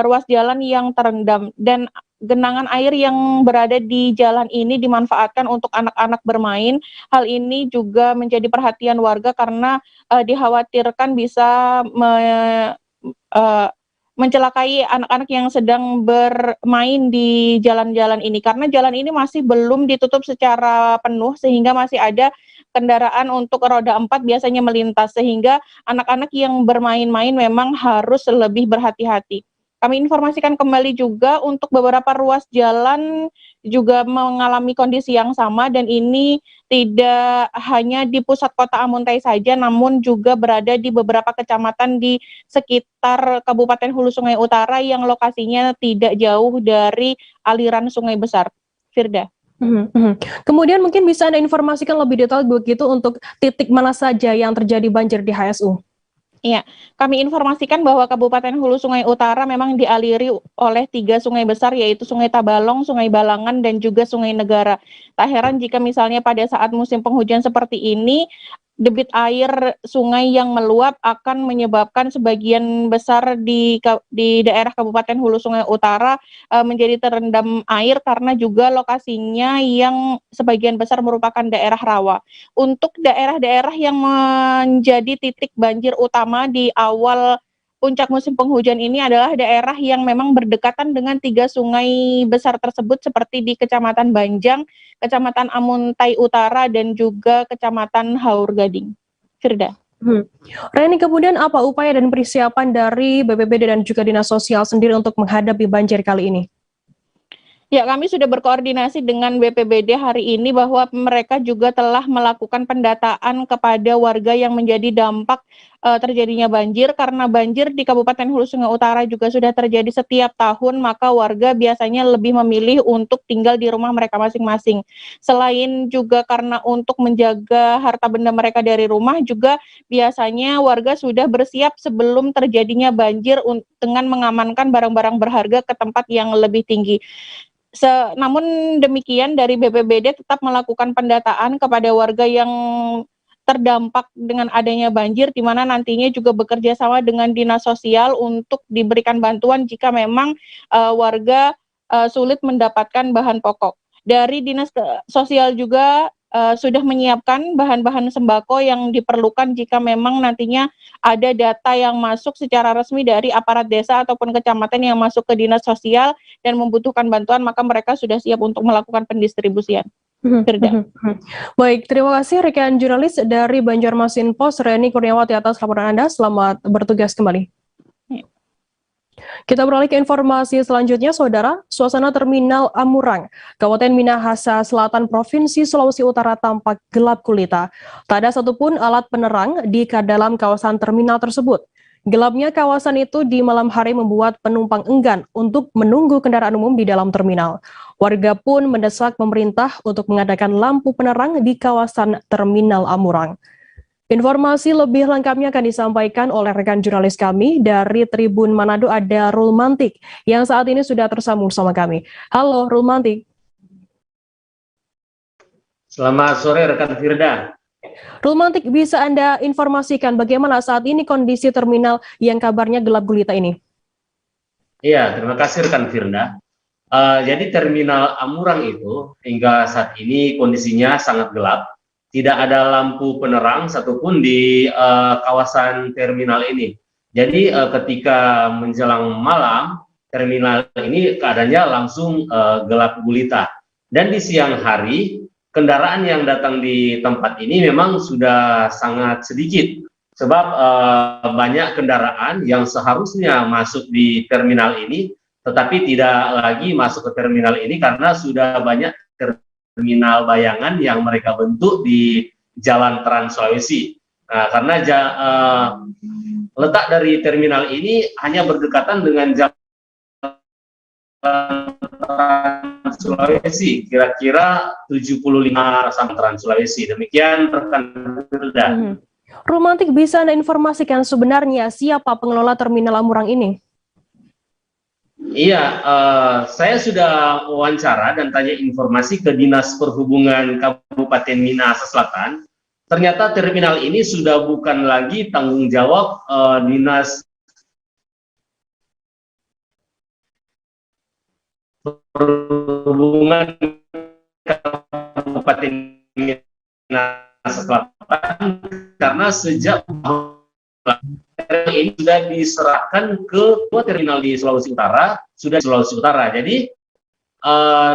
ruas jalan yang terendam dan genangan air yang berada di jalan ini dimanfaatkan untuk anak-anak bermain. Hal ini juga menjadi perhatian warga karena, dikhawatirkan bisa mencelakai anak-anak yang sedang bermain di jalan-jalan ini. Karena jalan ini masih belum ditutup secara penuh sehingga masih ada kendaraan untuk roda 4 biasanya melintas, sehingga anak-anak yang bermain-main memang harus lebih berhati-hati. Kami informasikan kembali juga untuk beberapa ruas jalan juga mengalami kondisi yang sama dan ini tidak hanya di pusat kota Amuntai saja, namun juga berada di beberapa kecamatan di sekitar Kabupaten Hulu Sungai Utara yang lokasinya tidak jauh dari aliran sungai besar. Firda. Kemudian mungkin bisa Anda informasikan lebih detail begitu untuk titik mana saja yang terjadi banjir di HSU? Iya, kami informasikan bahwa Kabupaten Hulu Sungai Utara memang dialiri oleh 3 sungai besar yaitu Sungai Tabalong, Sungai Balangan, dan juga Sungai Negara. Tak heran jika misalnya pada saat musim penghujan seperti ini, debit air sungai yang meluap akan menyebabkan sebagian besar di daerah Kabupaten Hulu Sungai Utara menjadi terendam air karena juga lokasinya yang sebagian besar merupakan daerah rawa. Untuk daerah-daerah yang menjadi titik banjir utama di awal puncak musim penghujan ini adalah daerah yang memang berdekatan dengan 3 sungai besar tersebut seperti di Kecamatan Banjang, Kecamatan Amuntai Utara, dan juga Kecamatan Haur Gading. Firda. Reni, kemudian apa upaya dan persiapan dari BPBD dan juga Dinas Sosial sendiri untuk menghadapi banjir kali ini? Ya, kami sudah berkoordinasi dengan BPBD hari ini bahwa mereka juga telah melakukan pendataan kepada warga yang menjadi dampak terjadinya banjir. Karena banjir di Kabupaten Hulu Sungai Utara juga sudah terjadi setiap tahun, maka warga biasanya lebih memilih untuk tinggal di rumah mereka masing-masing. Selain juga karena untuk menjaga harta benda mereka dari rumah, juga biasanya warga sudah bersiap sebelum terjadinya banjir dengan mengamankan barang-barang berharga ke tempat yang lebih tinggi. Namun demikian dari BPBD tetap melakukan pendataan kepada warga yang terdampak dengan adanya banjir, di mana nantinya juga bekerja sama dengan Dinas Sosial untuk diberikan bantuan jika memang warga sulit mendapatkan bahan pokok. Dari Dinas Sosial juga sudah menyiapkan bahan-bahan sembako yang diperlukan jika memang nantinya ada data yang masuk secara resmi dari aparat desa ataupun kecamatan yang masuk ke Dinas Sosial dan membutuhkan bantuan, maka mereka sudah siap untuk melakukan pendistribusian. Baik, terima kasih rekan jurnalis dari Banjarmasin Post, Reni Kurniawati, atas laporan Anda. Selamat bertugas kembali. Kita beralih ke informasi selanjutnya, Saudara. Suasana Terminal Amurang, Kabupaten Minahasa Selatan, Provinsi Sulawesi Utara tampak gelap gulita. Tak ada satupun alat penerang di dalam kawasan terminal tersebut. Gelapnya kawasan itu di malam hari membuat penumpang enggan untuk menunggu kendaraan umum di dalam terminal. Warga pun mendesak pemerintah untuk mengadakan lampu penerang di kawasan Terminal Amurang. Informasi lebih lengkapnya akan disampaikan oleh rekan jurnalis kami dari Tribun Manado, ada Rulmantik yang saat ini sudah tersambung sama kami. Halo Rulmantik. Selamat sore rekan Firda. Rulmantik, bisa Anda informasikan bagaimana saat ini kondisi terminal yang kabarnya gelap gulita ini? Iya, terima kasih rekan Firda. Jadi terminal Amurang itu hingga saat ini kondisinya sangat gelap. Tidak ada lampu penerang satupun di kawasan terminal ini. Jadi ketika menjelang malam, terminal ini keadaannya langsung gelap gulita. Dan di siang hari, kendaraan yang datang di tempat ini memang sudah sangat sedikit. Sebab banyak kendaraan yang seharusnya masuk di terminal ini, tetapi tidak lagi masuk ke terminal ini karena sudah banyak terminal bayangan yang mereka bentuk di Jalan Trans Sulawesi. Nah, karena letak dari terminal ini hanya berdekatan dengan Jalan Trans Sulawesi, kira-kira 75 sampai Trans Sulawesi. Demikian rekan Firda. Romantik, bisa Anda informasikan sebenarnya siapa pengelola terminal Amurang ini? Iya, saya sudah wawancara dan tanya informasi ke Dinas Perhubungan Kabupaten Minahasa Selatan. Ternyata terminal ini sudah bukan lagi tanggung jawab Dinas Perhubungan Kabupaten Minahasa Selatan, karena sejak ini sudah diserahkan ke terminal di Sulawesi Utara, Jadi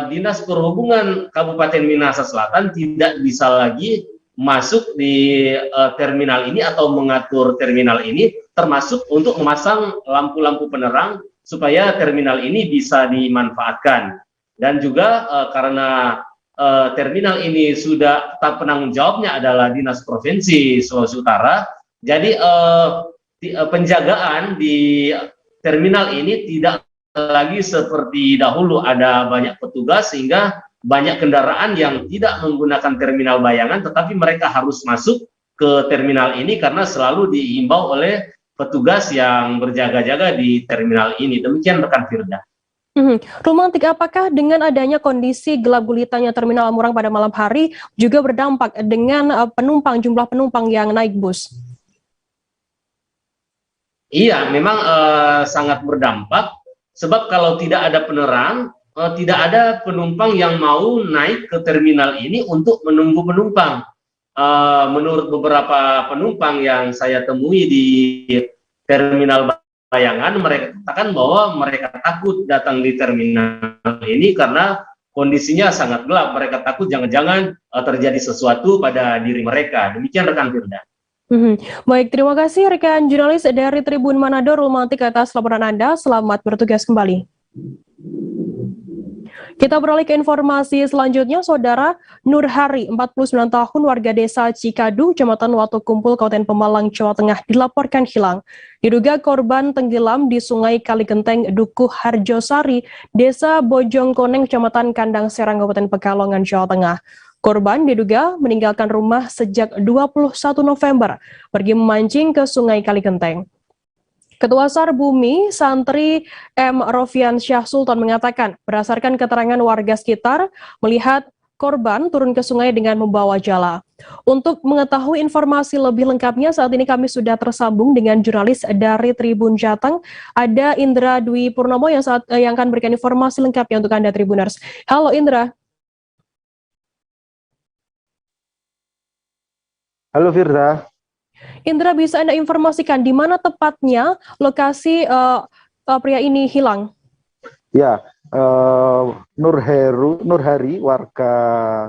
Dinas Perhubungan Kabupaten Minahasa Selatan tidak bisa lagi masuk di terminal ini atau mengatur terminal ini, termasuk untuk memasang lampu-lampu penerang supaya terminal ini bisa dimanfaatkan. Dan juga karena terminal ini sudah tetap penanggung jawabnya adalah Dinas Provinsi Sulawesi Utara, jadi penjagaan di terminal ini tidak lagi seperti dahulu ada banyak petugas, sehingga banyak kendaraan yang tidak menggunakan terminal bayangan, tetapi mereka harus masuk ke terminal ini karena selalu diimbau oleh petugas yang berjaga-jaga di terminal ini. Demikian rekan Firda. Romantik, apakah dengan adanya kondisi gelap gulitanya terminal Amurang pada malam hari juga berdampak dengan jumlah penumpang yang naik bus? Iya, memang sangat berdampak, sebab kalau tidak ada penerang, tidak ada penumpang yang mau naik ke terminal ini untuk menunggu penumpang. Menurut beberapa penumpang yang saya temui di terminal bayangan, mereka katakan bahwa mereka takut datang di terminal ini karena kondisinya sangat gelap. Mereka takut jangan-jangan terjadi sesuatu pada diri mereka. Demikian rekan Firda. Baik, terima kasih rekan jurnalis dari Tribun Manado, Romantik, atas laporan Anda. Selamat bertugas kembali. Kita beralih ke informasi selanjutnya. Saudara Nur Hari, 49 tahun, warga desa Cikadu, Kecamatan Watukumpul, Kabupaten Pemalang, Jawa Tengah, dilaporkan hilang. Diduga korban tenggelam di Sungai Kaligenteng, Dukuh Harjosari, Desa Bojongkoneng, Kecamatan Kandang Serang, Kabupaten Pekalongan, Jawa Tengah. Korban diduga meninggalkan rumah sejak 21 November, pergi memancing ke Sungai Kaligenteng. Ketua SAR Bumi, Santri M. Rofian Syah Sultan mengatakan, berdasarkan keterangan warga sekitar, melihat korban turun ke sungai dengan membawa jala. Untuk mengetahui informasi lebih lengkapnya, saat ini kami sudah tersambung dengan jurnalis dari Tribun Jateng, ada Indra Dwi Purnomo yang akan berikan informasi lengkapnya untuk Anda Tribuners. Halo Indra. Halo Firda. Indra, bisa Anda informasikan di mana tepatnya lokasi pria ini hilang? Ya, Nur Hari, warga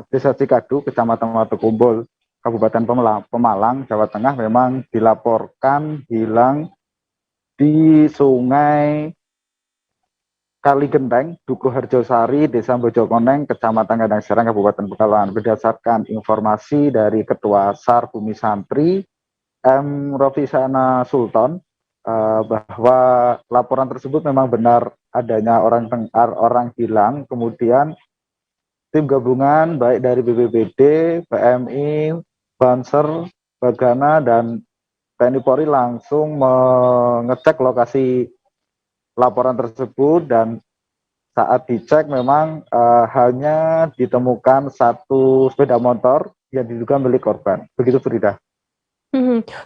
Desa Cikadu, Kecamatan Watukumpul, Kabupaten Pemalang, Jawa Tengah, memang dilaporkan hilang di Sungai Kaligenteng, Dukuh Harjosari, Desa Bojongkoneng, Kecamatan Kandang Serang, Kabupaten Pekalongan. Berdasarkan informasi dari Ketua SAR Bumi Santri M. Rofian Sultan, bahwa laporan tersebut memang benar adanya orang hilang. Kemudian tim gabungan baik dari BPBD, PMI, Banser, Bagana, dan TNI Polri langsung mengecek lokasi laporan tersebut, dan saat dicek memang hanya ditemukan satu sepeda motor yang diduga milik korban. Begitu Frida.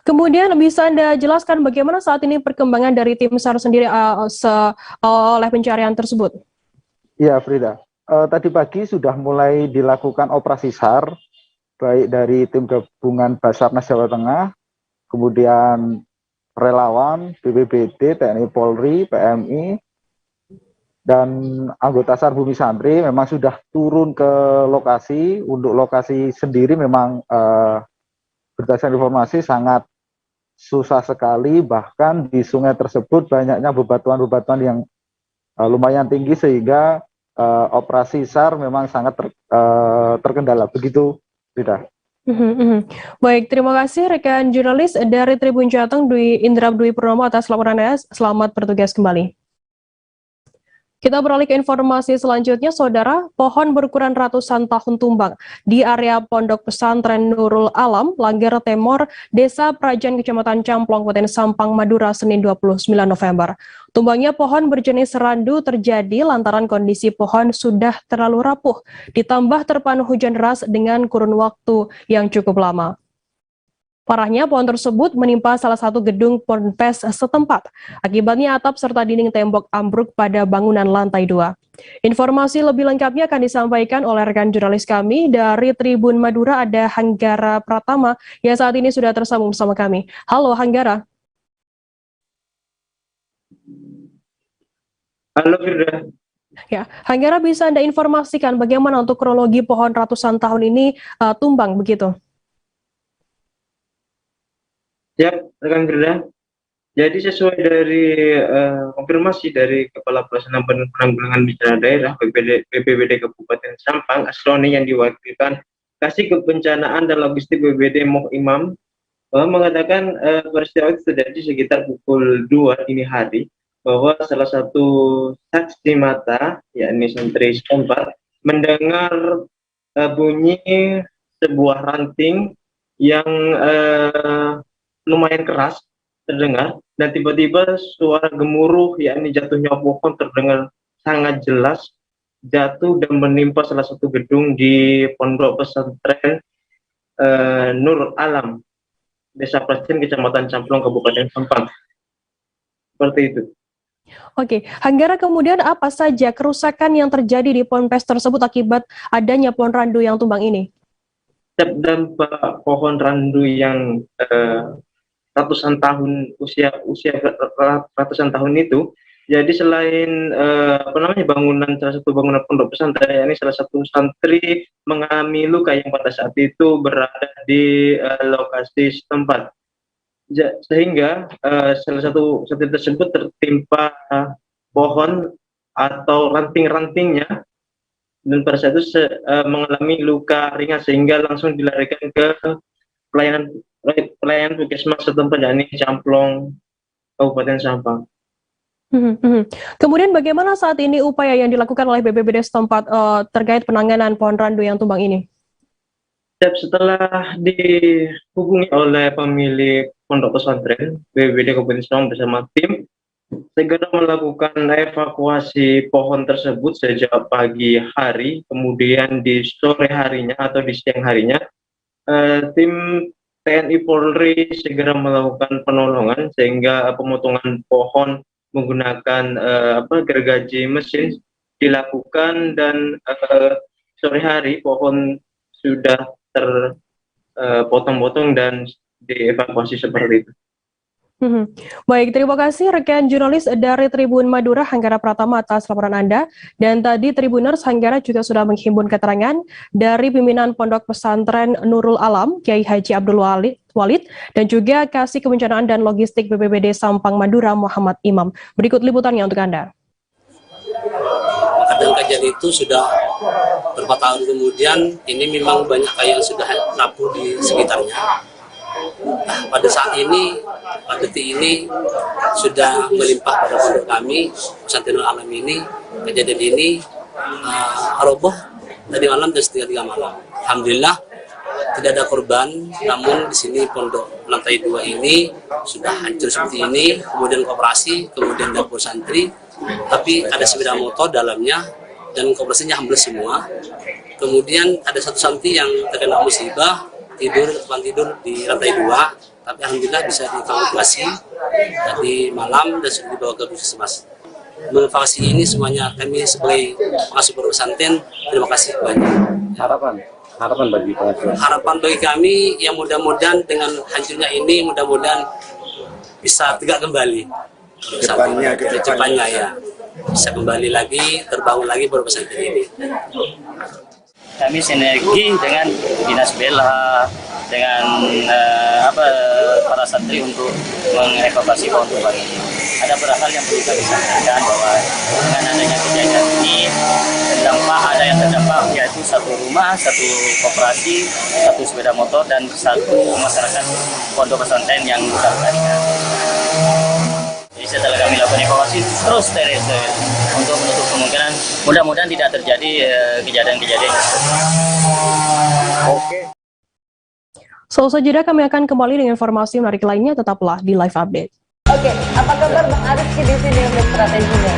Kemudian bisa Anda jelaskan bagaimana saat ini perkembangan dari tim SAR sendiri oleh pencarian tersebut? Iya Frida, tadi pagi sudah mulai dilakukan operasi SAR, baik dari tim gabungan Basarnas Jawa Tengah, kemudian relawan, BPBD, TNI Polri, PMI, dan anggota SAR Bumi Santri memang sudah turun ke lokasi. Untuk lokasi sendiri memang berdasarkan informasi sangat susah sekali, bahkan di sungai tersebut banyaknya bebatuan-bebatuan yang lumayan tinggi, sehingga operasi SAR memang sangat terkendala. Begitu, Frida. Baik, terima kasih rekan jurnalis dari Tribun Jateng, Indra Dwi Purnomo, atas laporannya. Selamat bertugas kembali. Kita beralih ke informasi selanjutnya, Saudara. Pohon berukuran ratusan tahun tumbang di area Pondok Pesantren Nurul Alam, Langgar Temor, Desa Prajan, Kecamatan Camplong, Kabupaten Sampang, Madura, Senin 29 November. Tumbangnya pohon berjenis randu terjadi lantaran kondisi pohon sudah terlalu rapuh, ditambah terpanu hujan deras dengan kurun waktu yang cukup lama. Parahnya, pohon tersebut menimpa salah satu gedung ponpes setempat. Akibatnya atap serta dinding tembok ambruk pada bangunan lantai 2. Informasi lebih lengkapnya akan disampaikan oleh rekan jurnalis kami dari Tribun Madura, ada Hanggara Pratama yang saat ini sudah tersambung bersama kami. Halo Hanggara. Halo Firda. Ya, Hanggara, bisa Anda informasikan bagaimana untuk kronologi pohon ratusan tahun ini tumbang begitu? Siap, rekan Firda. Jadi sesuai dari konfirmasi dari Kepala Pelaksana Penanggulangan Bencana Daerah BPBD Kabupaten Sampang, Asroni yang diwakilkan Kasih Kebencanaan dan Logistik BPBD Moh Imam, mengatakan peristiwa itu terjadi sekitar pukul 2 dini hari, bahwa salah satu saksi mata, yakni santri setempat, mendengar bunyi sebuah ranting yang lumayan keras terdengar, dan tiba-tiba suara gemuruh, yakni jatuhnya pohon terdengar sangat jelas, jatuh dan menimpa salah satu gedung di Pondok Pesantren Nur Alam, Desa Prasen, Kecamatan Camplong, Kabupaten Sampang. Seperti itu. Oke, Hanggara, kemudian apa saja kerusakan yang terjadi di ponpes tersebut akibat adanya pohon randu yang tumbang ini? Dampak pohon randu yang ratusan tahun usia ratusan tahun itu, jadi selain bangunan, salah satu bangunan pondok pesantren, ini salah satu santri mengalami luka yang pada saat itu berada di lokasi setempat, sehingga salah satu santri tersebut tertimpa pohon atau ranting-rantingnya, dan pada saat itu mengalami luka ringan sehingga langsung dilarikan ke pelayanan puskesmas setempat, yakni Camplong, Kabupaten Sampang. Kemudian bagaimana saat ini upaya yang dilakukan oleh BPBD setempat terkait penanganan pohon randu yang tumbang ini? Setelah dihubungi oleh pemilik pondok pesantren, BPBD Kabupaten Sampang bersama tim segera melakukan evakuasi pohon tersebut sejak pagi hari, kemudian di sore harinya atau di siang harinya tim TNI Polri segera melakukan penolongan sehingga pemotongan pohon menggunakan gergaji mesin dilakukan, dan sore hari pohon sudah terpotong-potong dan dievakuasi seperti itu. Baik, terima kasih rekan jurnalis dari Tribun Madura, Hanggara Pratama, atas laporan Anda. Dan tadi Tribuners, Hanggara juga sudah menghimpun keterangan dari pimpinan Pondok Pesantren Nurul Alam, Kiai Haji Abdul Walid, dan juga Kasih Kebencanaan dan Logistik BPBD Sampang Madura, Muhammad Imam. Berikut liputannya untuk Anda. Dan kejadian itu sudah beberapa tahun kemudian, ini memang banyak kayu yang sudah rapuh di sekitarnya. Nah, pada saat ini, pada detik ini sudah melimpah pada pondok kami, Pesantren Nurul Alam ini. Kejadian ini roboh tadi malam dan setengah 3 malam. Alhamdulillah tidak ada korban, namun di sini pondok lantai 2 ini sudah hancur seperti ini, kemudian koperasi, kemudian dapur santri, tapi ada sepeda motor dalamnya dan koperasinya ambles semua. Kemudian ada satu santri yang terkena musibah, tidur di lantai 2, tapi alhamdulillah bisa dievakuasi tadi malam dan sudah dibawa ke puskesmas. Mengevakuasi ini semuanya kami sebagai pengasuh pesantren terima kasih banyak. Harapan bagi pengasuh. Harapan bagi kami yang mudah-mudahan dengan hancurnya ini mudah-mudahan bisa tegak kembali. Kedepannya ya bisa kembali lagi, terbangun lagi pesantren ini. Kami sinergi dengan Dinas Bela, dengan para santri untuk mengevakuasi pohon tumbang ini. Ada beberapa hal yang perlu kami sampaikan, bahwa dengan adanya kejadian ini ada yang terdampak, yaitu satu rumah, satu koperasi, satu sepeda motor, dan satu masyarakat pondok pesantren yang luka-luka. Jadi setelah kami lakukan evakuasi terus untuk menutup kemungkinan mudah-mudahan tidak terjadi kejadian-kejadian. Oke. Selesai jeda, kami akan kembali dengan informasi menarik lainnya, tetaplah di Live Update. Oke, apa kabar Bang Arif di sini untuk strateginya?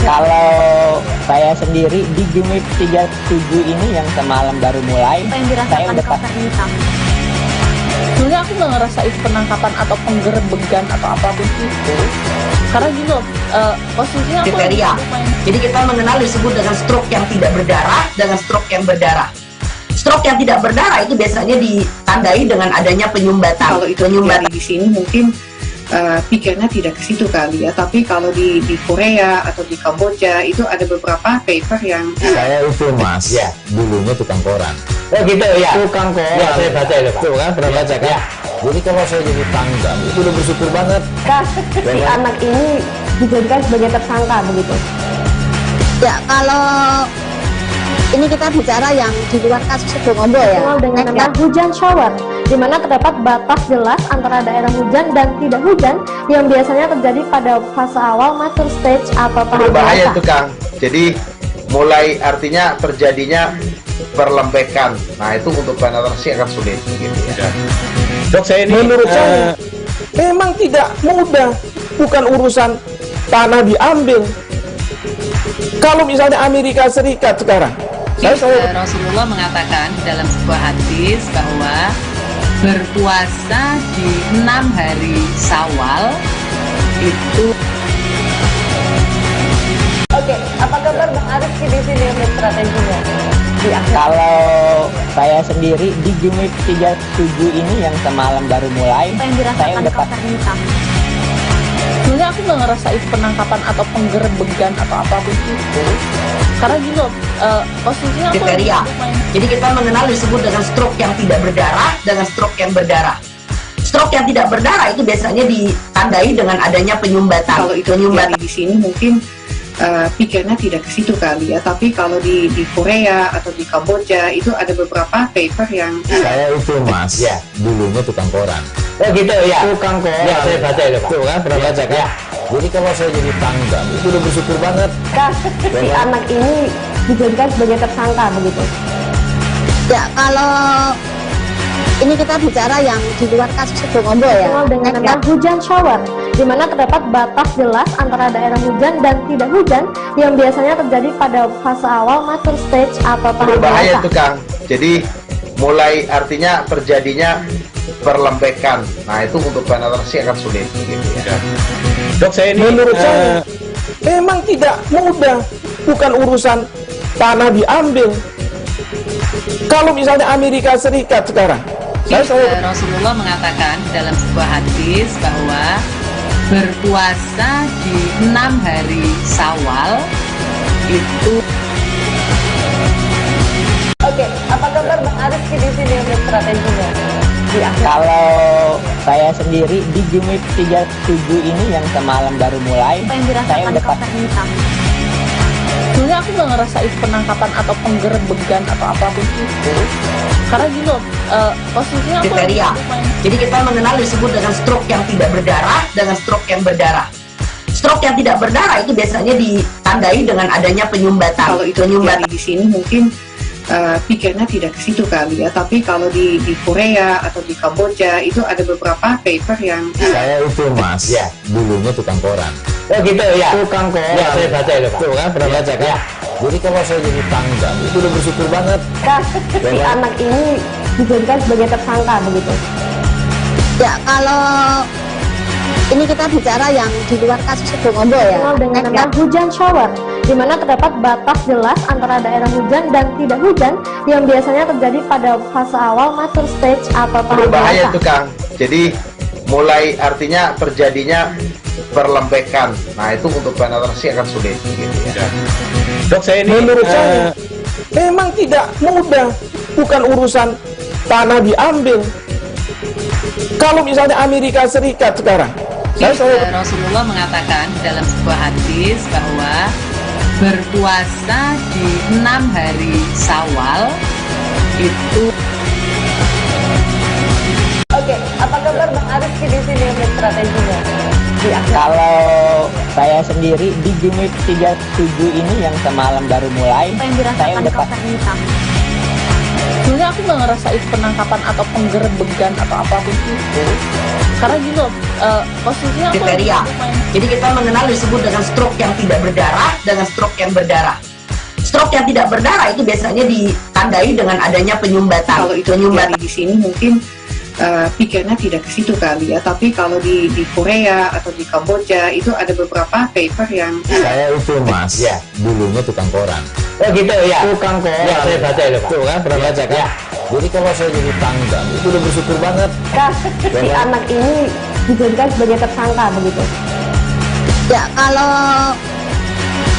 Kalau saya sendiri di Gimik 37 ini yang semalam baru mulai, saya udah Sebenarnya aku nggak ngerasa itu penangkapan atau penggerbegan atau apapun itu. Karena gini loh, posisinya aku kriteria. Jadi kita mengenal disebut dengan stroke yang tidak berdarah dengan stroke yang berdarah. Stroke yang tidak berdarah itu biasanya ditandai dengan adanya penyumbatan. Kalau itu penyumbatan di sini mungkin pikirnya tidak ke situ kali ya, tapi kalau di Korea atau di Kamboja itu ada beberapa paper yang saya itu mas, ya dulunya tukang koran. Oh gitu ya. Tukang koran. Ya saya baca itu Pak. Tuh kan pernah baca kan? Ya. Jadi kalau saya jadi tanggal itu udah bersyukur banget. Si anak ini dijadikan sebagai tersangka begitu. Ya kalau ini kita bicara yang di luar kasus Situbondo ya. Dengan nama hujan shower, di mana terdapat batas jelas antara daerah hujan dan tidak hujan yang biasanya terjadi pada fase awal mature stage atau tahap berbahaya itu Kang. Jadi mulai artinya terjadinya perlembekan. Nah itu untuk penetrasi akan sulit gitu ya. Dok saya ini menurut saya memang tidak mudah, bukan urusan tanah diambil. Kalau misalnya Amerika Serikat sekarang, Rasulullah mengatakan dalam sebuah hadis bahwa berpuasa di 6 hari Syawal itu. Oke, apa kabar Bang Arif di sini untuk strateginya? Kalau saya sendiri di Game Week 37 ini yang semalam baru mulai, saya udah hitam. Sebenarnya aku nggak ngerasa itu penangkapan atau penggerbegan atau apapun itu. Karena gini loh, posisinya aku kriteria. Jadi kita mengenal disebut dengan stroke yang tidak berdarah dengan stroke yang berdarah. Stroke yang tidak berdarah itu biasanya ditandai dengan adanya penyumbatan. Kalau itu penyumbatan di sini mungkin pikirnya tidak ke situ kali ya, tapi kalau di Korea atau di Kamboja itu ada beberapa paper yang saya itu mas, ya dulunya tukang koran. Oh gitu ya. Tukang koran. Ya saya baca itu Pak. Tuh kan pernah baca kan? Ya. Jadi kalau saya jadi tanggal itu udah bersyukur banget. Si anak ini dijadikan sebagai tersangka begitu. Ya kalau ini kita bicara yang di luar kasus Situbondo ya. Dengan nama hujan shower, di mana terdapat batas jelas antara daerah hujan dan tidak hujan yang biasanya terjadi pada fase awal mature stage atau tahap berbahaya itu Kang. Jadi mulai artinya terjadinya perlembekan. Nah itu untuk penetrasi akan sulit gitu ya. Dok saya ini menurut saya memang tidak mudah, bukan urusan tanah diambil. Kalau misalnya Amerika Serikat sekarang, Rasulullah mengatakan dalam sebuah hadis bahwa berpuasa di 6 hari Syawal itu. Oke, apa kabar Bang Arif di sini untuk strateginya? Kalau saya sendiri di Game Week 37 ini yang semalam baru mulai, saya udah hitam. Sebenarnya aku nggak ngerasa itu penangkapan atau penggerbegan atau apapun itu. Karena gini loh, posisinya aku kriteria. Jadi kita mengenal disebut dengan stroke yang tidak berdarah dengan stroke yang berdarah. Stroke yang tidak berdarah itu biasanya ditandai dengan adanya penyumbatan. Kalau itu penyumbatan di sini mungkin pikirnya tidak ke situ kali ya, tapi kalau di Korea atau di Kamboja itu ada beberapa paper yang saya itu mas, ya dulunya tukang koran. Oh gitu ya. Tukang koran. Ya saya baca itu Pak. Tuh kan pernah baca kan? Ya. Jadi kalau saya jadi tanggal itu udah bersyukur banget. Si anak ini dijadikan sebagai tersangka begitu. Ya kalau ini kita bicara yang di luar kasus Situbondo ya. Dengan nama hujan shower, di mana terdapat batas jelas antara daerah hujan dan tidak hujan yang biasanya terjadi pada fase awal mature stage atau tahap berbahaya itu Kang. Jadi mulai artinya terjadinya perlembekan. Nah itu untuk penetrasi akan sulit gitu ya. Dok saya ini menurut saya memang tidak mudah, bukan urusan tanah diambil. Kalau misalnya Amerika Serikat sekarang, Rasulullah mengatakan dalam sebuah hadis bahwa berpuasa di 6 hari Syawal itu. Oke, apa kabar Bang Arif di sini untuk strateginya? Kalau saya sendiri di Game Week 37 ini yang semalam baru mulai, saya udah hitam. Sebenarnya aku nggak ngerasa itu penangkapan atau penggerbegan atau apapun itu. Karena gini loh, posisinya aku kriteria. Jadi kita mengenal disebut dengan stroke yang tidak berdarah dengan stroke yang berdarah. Stroke yang tidak berdarah itu biasanya ditandai dengan adanya penyumbatan. Kalau itu penyumbatan di sini mungkin pikirnya tidak ke situ kali ya. Tapi kalau di Korea atau di Kamboja itu ada beberapa paper yang saya itu mas, ya dulunya tukang koran. Oh gitu ya. Tukang koran. Ya, saya baca itu Pak. Tuh kan pernah baca kan? Ya. Jadi kalau saya jadi tanggal itu udah bersyukur banget. Si anak ini dijadikan sebagai tersangka begitu. Ya kalau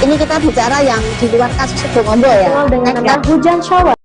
ini kita bicara yang di luar kasus Bongombo ya. Dengan hujan shower.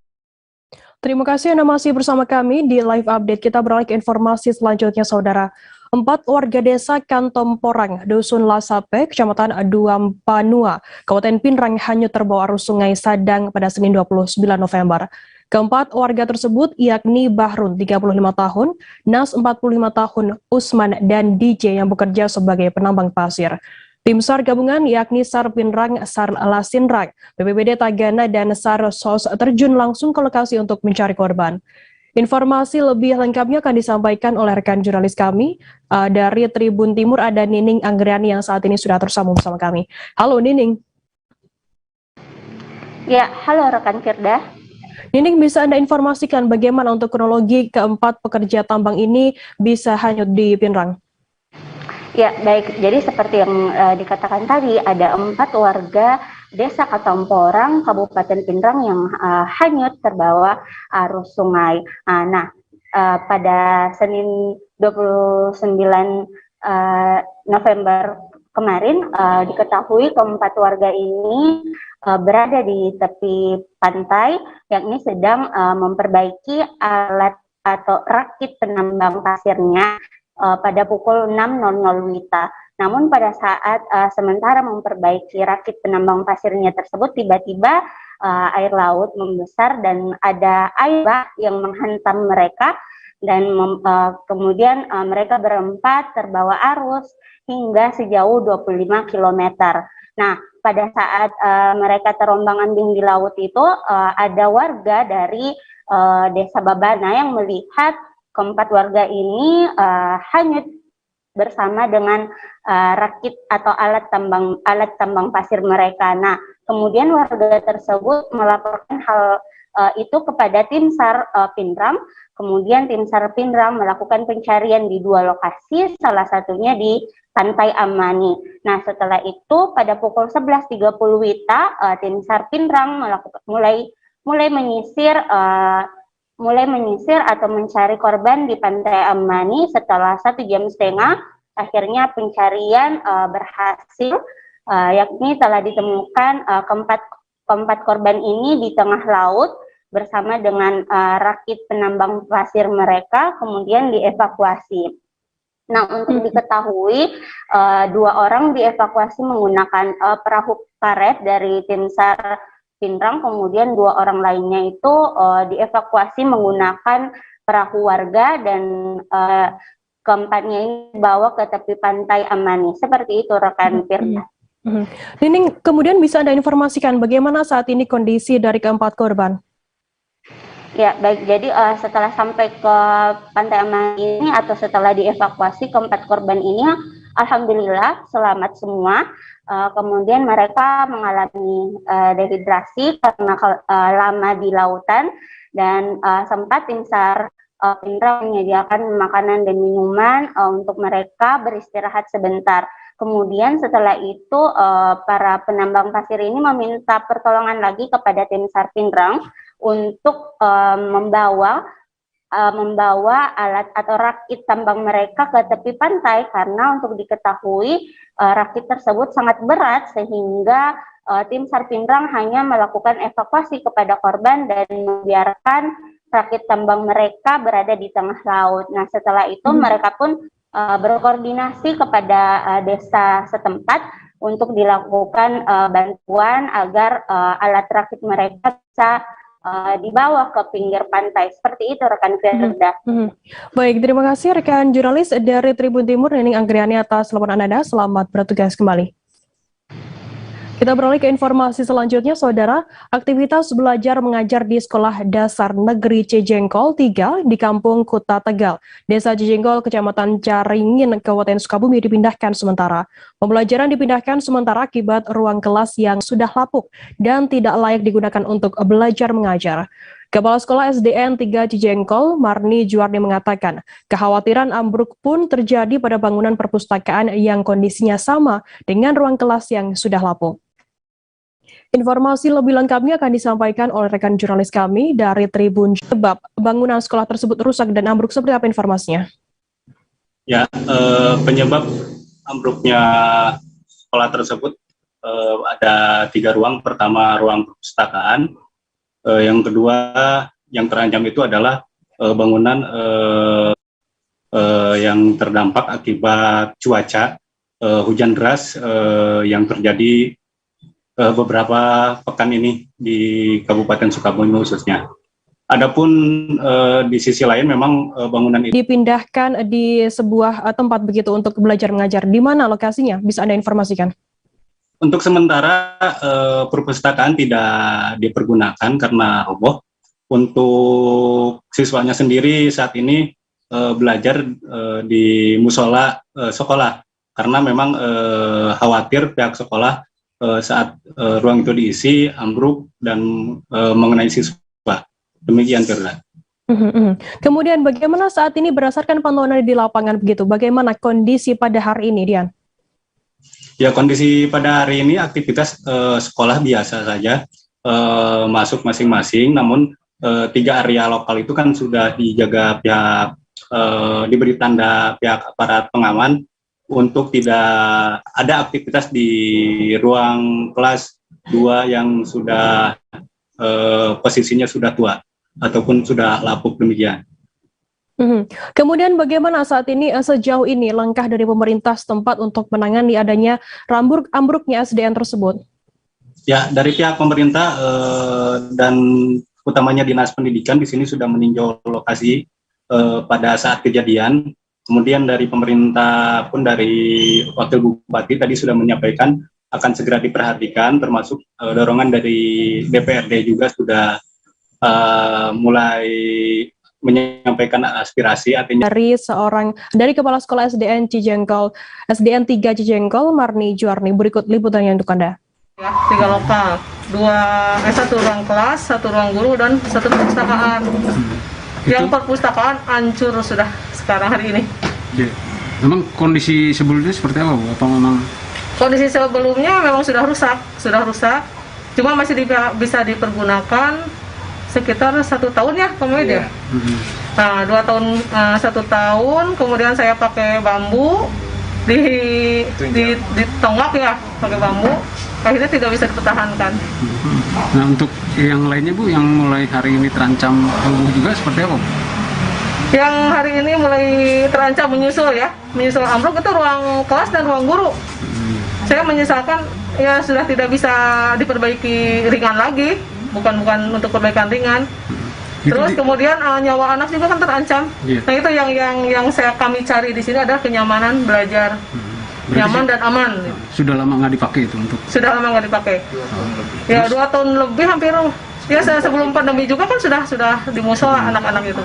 Terima kasih Anda masih bersama kami di live update. Kita beralih ke informasi selanjutnya, Saudara. 4 warga desa Kantomporang, Dusun Lasape, Kecamatan Duampanua, Kabupaten Pinrang hanyut terbawa arus Sungai Sadang pada Senin 29 November. Keempat warga tersebut yakni Bahrun 35 tahun, Nas 45 tahun, Usman, dan DJ yang bekerja sebagai penambang pasir. Tim SAR gabungan yakni SAR Pinrang, SAR Lasinrang, BPBD Tagana, dan SAR SOS terjun langsung ke lokasi untuk mencari korban. Informasi lebih lengkapnya akan disampaikan oleh rekan jurnalis kami dari Tribun Timur, ada Nining Anggriani yang saat ini sudah tersambung bersama kami. Halo Nining. Ya, halo rekan Firda. Nining, bisa Anda informasikan bagaimana untuk kronologi keempat pekerja tambang ini bisa hanyut di Pinrang? Ya, baik. Jadi seperti yang dikatakan tadi, ada 4 warga Desa Kantomporang, Kabupaten Pinrang yang hanyut terbawa arus sungai. Pada Senin 29 November kemarin diketahui keempat warga ini berada di tepi pantai, yakni sedang memperbaiki alat atau rakit penambang pasirnya pada pukul 6.00 WITA. Namun pada saat sementara memperbaiki rakit penambang pasirnya tersebut, tiba-tiba air laut membesar dan ada air bah yang menghantam mereka, dan kemudian mereka berempat terbawa arus hingga sejauh 25 km. Nah, pada saat mereka terombang-ambing di laut itu, ada warga dari Desa Babana yang melihat keempat warga ini hanyut bersama dengan rakit atau alat tambang pasir mereka. Nah, kemudian warga tersebut melaporkan hal itu kepada tim SAR Pinrang. Kemudian tim SAR Pinrang melakukan pencarian di 2 lokasi, salah satunya di Pantai Amani. Nah, setelah itu pada pukul 11.30 WITA, tim SAR Pinrang mulai menyisir atau mencari korban di Pantai Amani. Setelah 1,5 jam, akhirnya pencarian berhasil, yakni telah ditemukan keempat korban ini di tengah laut bersama dengan rakit penambang pasir mereka, kemudian dievakuasi. Nah, untuk diketahui 2 orang dievakuasi menggunakan perahu karet dari tim SAR Pinrang, kemudian 2 orang lainnya itu dievakuasi menggunakan perahu warga, dan keempatnya ini dibawa ke tepi Pantai Amani. Seperti itu rekan Firda. Nining, kemudian bisa Anda informasikan bagaimana saat ini kondisi dari keempat korban? Ya, baik. Jadi setelah sampai ke Pantai Amani ini atau setelah dievakuasi, keempat korban ini alhamdulillah selamat semua. Kemudian mereka mengalami dehidrasi karena lama di lautan, dan sempat tim SAR Pinrang menyediakan makanan dan minuman untuk mereka beristirahat sebentar. Kemudian setelah itu para penambang pasir ini meminta pertolongan lagi kepada tim SAR Pinrang untuk membawa alat atau rakit tambang mereka ke tepi pantai, karena untuk diketahui rakit tersebut sangat berat sehingga tim SAR Pinrang hanya melakukan evakuasi kepada korban dan membiarkan rakit tambang mereka berada di tengah laut. Nah, setelah itu mereka pun berkoordinasi kepada desa setempat untuk dilakukan bantuan agar alat rakit mereka bisa dibawa ke pinggir pantai. Seperti itu rekan Firda. Baik, terima kasih rekan jurnalis dari Tribun Timur, Nining Anggriani, atas laporan Anda. Selamat bertugas kembali. Kita beralih ke informasi selanjutnya, Saudara. Aktivitas belajar mengajar di Sekolah Dasar Negeri Cijengkol 3 di Kampung Kuta Tegal, Desa Cijengkol, Kecamatan Caringin, Kabupaten Sukabumi dipindahkan sementara. Pembelajaran dipindahkan sementara akibat ruang kelas yang sudah lapuk dan tidak layak digunakan untuk belajar mengajar. Kepala Sekolah SDN 3 Cijengkol, Marni Juarni mengatakan, kekhawatiran ambruk pun terjadi pada bangunan perpustakaan yang kondisinya sama dengan ruang kelas yang sudah lapuk. Informasi lebih lengkapnya akan disampaikan oleh rekan jurnalis kami dari Tribun. Sebab bangunan sekolah tersebut rusak dan ambruk, seperti apa informasinya? Ya, penyebab ambruknya sekolah tersebut ada 3 ruang. Pertama, ruang perpustakaan. Yang kedua, yang terancam itu adalah bangunan yang terdampak akibat cuaca hujan deras yang terjadi beberapa pekan ini di Kabupaten Sukabumi khususnya. Adapun di sisi lain memang bangunan itu dipindahkan di sebuah tempat begitu untuk belajar mengajar. Di mana lokasinya? Bisa Anda informasikan? Untuk sementara perpustakaan tidak dipergunakan karena roboh. Untuk siswanya sendiri saat ini belajar di musola sekolah karena memang khawatir pihak sekolah saat ruang itu diisi ambruk dan mengenai siswa. Demikian, Firda. Kemudian bagaimana saat ini berdasarkan pantauan di lapangan begitu? Bagaimana kondisi pada hari ini, Dian? Ya, kondisi pada hari ini aktivitas sekolah biasa saja, masuk masing-masing. Namun 3 area lokal itu kan sudah dijaga pihak, diberi tanda pihak aparat pengaman untuk tidak ada aktivitas di ruang kelas 2 yang sudah posisinya sudah tua ataupun sudah lapuk demikian. Kemudian bagaimana saat ini sejauh ini langkah dari pemerintah setempat untuk menangani adanya ambruknya SDN tersebut? Ya, dari pihak pemerintah dan utamanya Dinas Pendidikan di sini sudah meninjau lokasi pada saat kejadian. Kemudian dari pemerintah pun dari Wakil Bupati tadi sudah menyampaikan akan segera diperhatikan, termasuk dorongan dari DPRD juga sudah mulai menyampaikan aspirasi. Artinya dari Kepala Sekolah SDN 3 Cijengkol, Marni Juarni, berikut liputannya untuk Anda. Ya, 3 lokal, 1 ruang kelas, 1 ruang guru, dan 1 perpustakaan. Yang perpustakaan hancur sudah sekarang hari ini. Ya. Memang kondisi sebelumnya seperti apa, Bu? Apa memang kondisi sebelumnya memang sudah rusak, cuma masih bisa dipergunakan sekitar 1 tahun ya, kemudian. Nah, 2 tahun, 1 tahun, kemudian saya pakai bambu ditonggak ya, pakai bambu, akhirnya tidak bisa dipertahankan. Nah, untuk yang lainnya, Bu, yang mulai hari ini terancam rubuh juga seperti apa, Bu? Yang hari ini mulai terancam menyusul ambruk itu ruang kelas dan ruang guru. Saya menyesalkan ya sudah tidak bisa diperbaiki ringan lagi, bukan untuk perbaikan ringan. Terus kemudian nyawa anak juga kan terancam. Nah, itu yang kami cari di sini adalah kenyamanan belajar. Nyaman dan aman. Sudah lama nggak dipakai itu untuk? Sudah lama nggak dipakai. Ya 2 tahun lebih hampir. Ya sebelum pandemi juga kan sudah di musola anak-anak itu.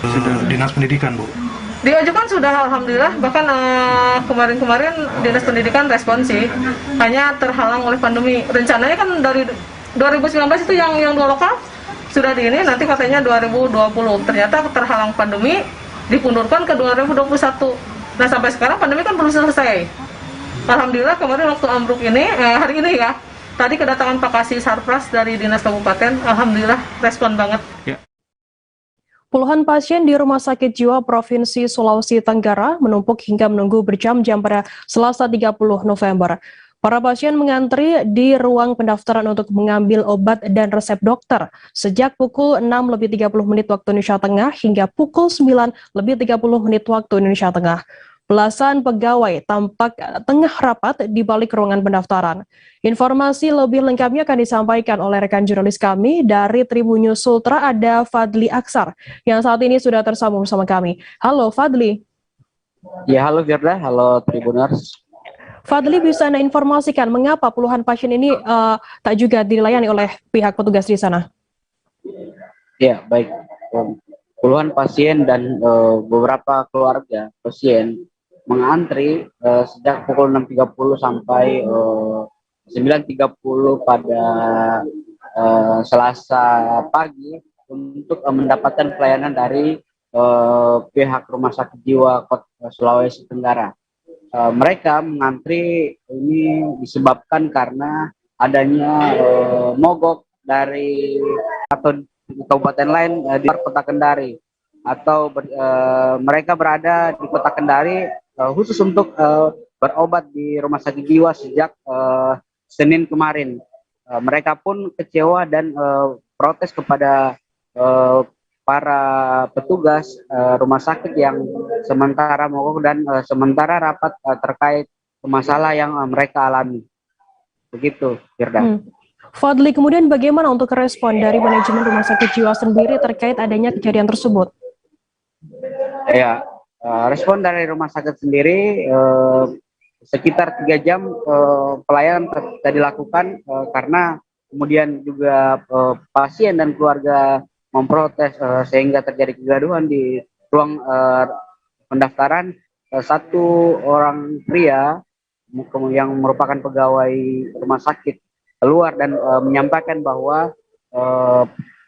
Sudah Dinas Pendidikan, Bu? Diajukan sudah, alhamdulillah. Bahkan kemarin Dinas Pendidikan responsif, hanya terhalang oleh pandemi. Rencananya kan dari 2019 itu yang 2 lokal sudah nanti katanya 2020. Ternyata terhalang pandemi, dipundurkan ke 2021. Nah, sampai sekarang pandemi kan belum selesai. Alhamdulillah kemarin waktu ambruk ini, hari ini ya, tadi kedatangan Pak Kasih Sarpras dari Dinas Kabupaten, alhamdulillah respon banget. Ya. Puluhan pasien di Rumah Sakit Jiwa Provinsi Sulawesi Tenggara menumpuk hingga menunggu berjam-jam pada Selasa 30 November. Para pasien mengantri di ruang pendaftaran untuk mengambil obat dan resep dokter sejak pukul 6:30 waktu Indonesia Tengah hingga pukul 9:30 waktu Indonesia Tengah. Belasan pegawai tampak tengah rapat di balik ruangan pendaftaran. Informasi lebih lengkapnya akan disampaikan oleh rekan jurnalis kami dari Tribun News Sultra, ada Fadli Aksar yang saat ini sudah tersambung bersama kami. Halo Fadli. Ya, halo Firda, halo Tribuners. Fadli, bisa Anda informasikan mengapa puluhan pasien ini tak juga dilayani oleh pihak petugas di sana? Ya, baik. Puluhan pasien dan beberapa keluarga pasien mengantri sejak pukul 6.30 sampai 9.30 pada Selasa pagi untuk mendapatkan pelayanan dari pihak Rumah Sakit Jiwa Sulawesi Tenggara. Mereka mengantri ini disebabkan karena adanya mogok dari atau di kabupaten lain di kota Kendari, atau mereka berada di kota Kendari khusus untuk berobat di Rumah Sakit Jiwa sejak Senin kemarin. Mereka pun kecewa dan protes kepada para petugas rumah sakit yang sementara mogok dan sementara rapat terkait masalah yang mereka alami. Begitu, Firda. Fadli, kemudian bagaimana untuk respon dari manajemen Rumah Sakit Jiwa sendiri terkait adanya kejadian tersebut? Ya, respon dari rumah sakit sendiri sekitar 3 jam pelayanan tidak dilakukan karena kemudian juga pasien dan keluarga memprotes sehingga terjadi kegaduhan di ruang pendaftaran. Satu orang pria yang merupakan pegawai rumah sakit keluar dan menyampaikan bahwa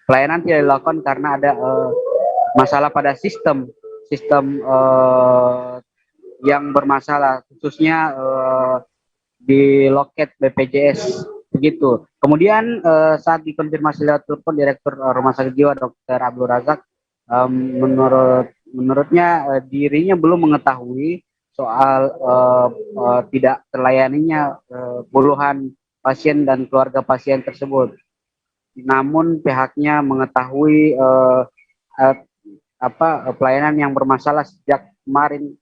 pelayanan tidak dilakukan karena ada masalah pada sistem yang bermasalah, khususnya di loket BPJS. Begitu. Kemudian saat dikonfirmasi lewat telepon Direktur Rumah Sakit Jiwa Dr. Abdul Razak, menurutnya dirinya belum mengetahui soal tidak terlayaninya puluhan pasien dan keluarga pasien tersebut. Namun pihaknya mengetahui pelayanan yang bermasalah sejak kemarin,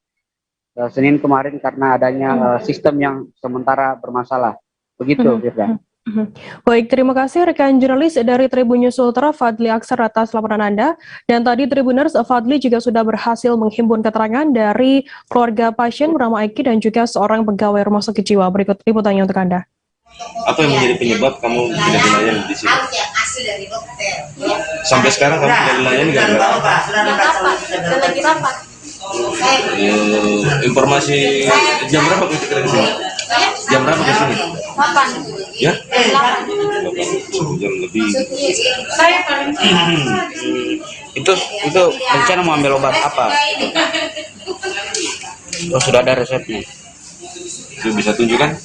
Senin kemarin, karena adanya sistem yang sementara bermasalah. Begitu, Firda. Baik, terima kasih rekan jurnalis dari Tribun News Ultra Fadli Aksar atas laporan Anda. Dan tadi Tribuners, Fadli juga sudah berhasil menghimpun keterangan dari keluarga pasien bernama Eki dan juga seorang pegawai rumah sakit jiwa. Berikut liputannya untuk Anda. Apa yang menjadi penyebab kamu tidak dilayani di sini? Sampai sekarang kamu tidak dilayani gara-gara apa? Informasi jam berapa kita ke sini? Jam berapa ke sini? 8. Ya? 8. Jam lebih. Itu rencana mau ambil obat apa? Oh, sudah ada resepnya. Itu bisa tunjukkan?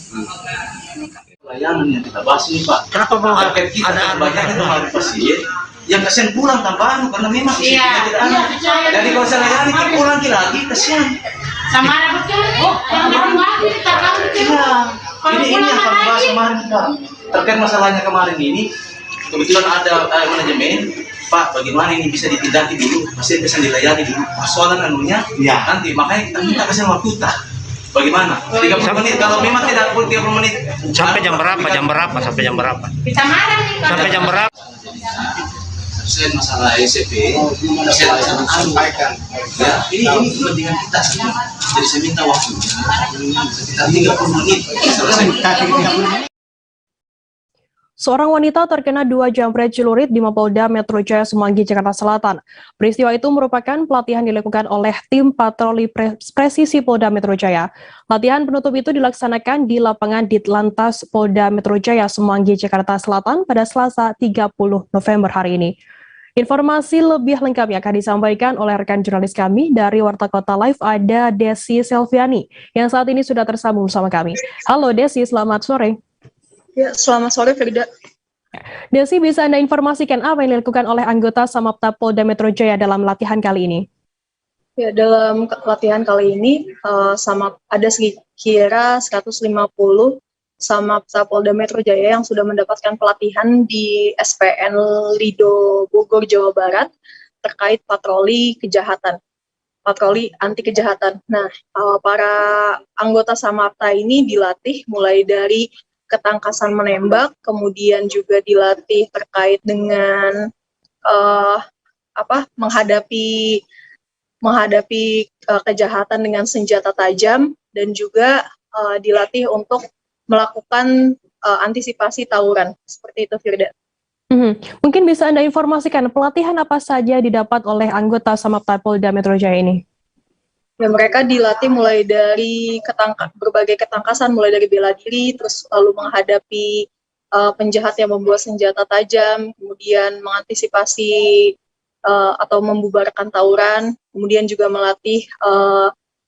Pelayanan yang kita bahas ini, Pak. Kenapa mau target kita banyak itu harus pasien yang kasihan pulang tanpa karena memang isinya tidak ada. Jadi kalau saya layani kita pulang lagi kasihan. Sama ada betul. Ini yang kami bahas kemarin, Pak. Terkait masalahnya kemarin ini, kebetulan ada manajemen, Pak, bagaimana ini bisa ditindaki dulu, pasien bisa dilayani dulu. Persoalan anunya, ya nanti makanya kita minta kasih waktu tak. Bagaimana? 30 menit, kalau memang tidak 30 menit. Sampai jam berapa? Sampai jam berapa? Sampai jam berapa? Saya masalah SCP, saya akan sampaikan. Ya, ini kepentingan kita semua. Jadi saya minta waktunya sekitar 30 menit. Selesai. Seorang wanita terkena 2 jambret celurit di Mapolda Metro Jaya Semanggi, Jakarta Selatan. Peristiwa itu merupakan pelatihan dilakukan oleh tim patroli presisi Polda Metro Jaya. Latihan penutup itu dilaksanakan di lapangan Ditlantas Polda Metro Jaya Semanggi, Jakarta Selatan pada Selasa 30 November hari ini. Informasi lebih lengkapnya akan disampaikan oleh rekan jurnalis kami dari Warta Kota Live, ada Desi Selviani, yang saat ini sudah tersambung bersama kami. Halo Desi, selamat sore. Ya, selamat sore Frida. Desi, bisa Anda informasikan apa yang dilakukan oleh anggota Samapta Polda Metro Jaya dalam latihan kali ini? Ya, dalam latihan kali ini ada sekira 150 Samapta Polda Metro Jaya yang sudah mendapatkan pelatihan di SPN Lido Bogor, Jawa Barat terkait patroli kejahatan, patroli anti kejahatan. Nah, para anggota Samapta ini dilatih mulai dari ketangkasan menembak, kemudian juga dilatih terkait dengan menghadapi kejahatan dengan senjata tajam, dan juga dilatih untuk melakukan antisipasi tawuran. Seperti itu, Firda. Mungkin bisa Anda informasikan pelatihan apa saja didapat oleh anggota Samapta Polda Metro Jaya ini? Ya, mereka dilatih mulai dari berbagai ketangkasan, mulai dari bela diri, terus lalu menghadapi penjahat yang membawa senjata tajam, kemudian mengantisipasi atau membubarkan tawuran, kemudian juga melatih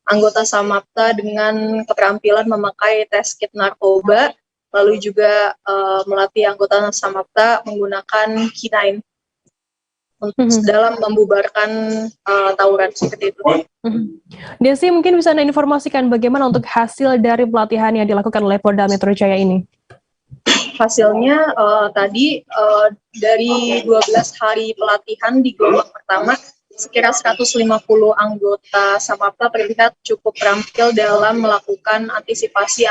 anggota Samapta dengan keterampilan memakai tes kit narkoba, lalu juga melatih anggota Samapta menggunakan K9 untuk dalam membubarkan tawuran seperti itu. Desi, mungkin bisa Anda informasikan bagaimana untuk hasil dari pelatihan yang dilakukan oleh Polda Metro Jaya ini? Hasilnya tadi dari 12 hari pelatihan di gelombang pertama, sekira 150 anggota Samapta terlihat cukup terampil dalam melakukan antisipasi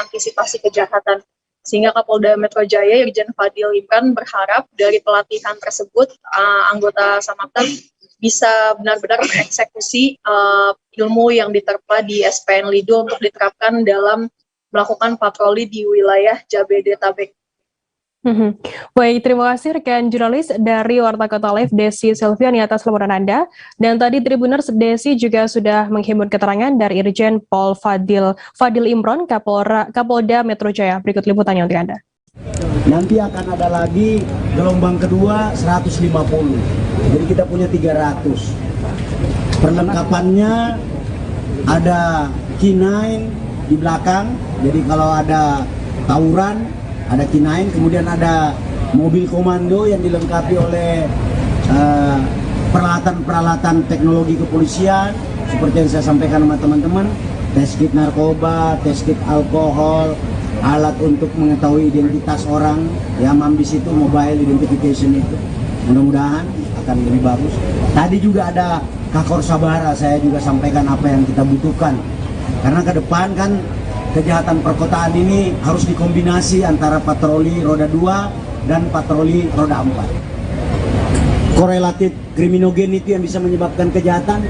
kejahatan. Sehingga Kapolda Metro Jaya Irjen Fadil Imran berharap dari pelatihan tersebut anggota Samapta bisa benar-benar mengeksekusi ilmu yang diterpa di SPN Lido untuk diterapkan dalam melakukan patroli di wilayah Jabodetabek. Baik, terima kasih rekan jurnalis dari Warta Kota Live Desi Silviani atas laporan Anda. Dan tadi Tribuners, Desi juga sudah menghimpun keterangan dari Irjen Pol Fadil Imron, Kapolda Metro Jaya. Berikut liputannya untuk Anda. Nanti akan ada lagi gelombang kedua 150. Jadi kita punya 300. Perlengkapannya ada K9 di belakang. Jadi kalau ada tawuran ada K9, kemudian ada mobil komando yang dilengkapi oleh peralatan-peralatan teknologi kepolisian seperti yang saya sampaikan sama teman-teman, tes kit narkoba, tes kit alkohol, alat untuk mengetahui identitas orang, ya MAMBIS itu, mobile identification itu, mudah-mudahan akan lebih bagus. Tadi juga ada Kakor Sabara, saya juga sampaikan apa yang kita butuhkan, karena ke depan kan kejahatan perkotaan ini harus dikombinasi antara patroli roda 2 dan patroli roda 4. Korelatif kriminogen itu yang bisa menyebabkan kejahatan,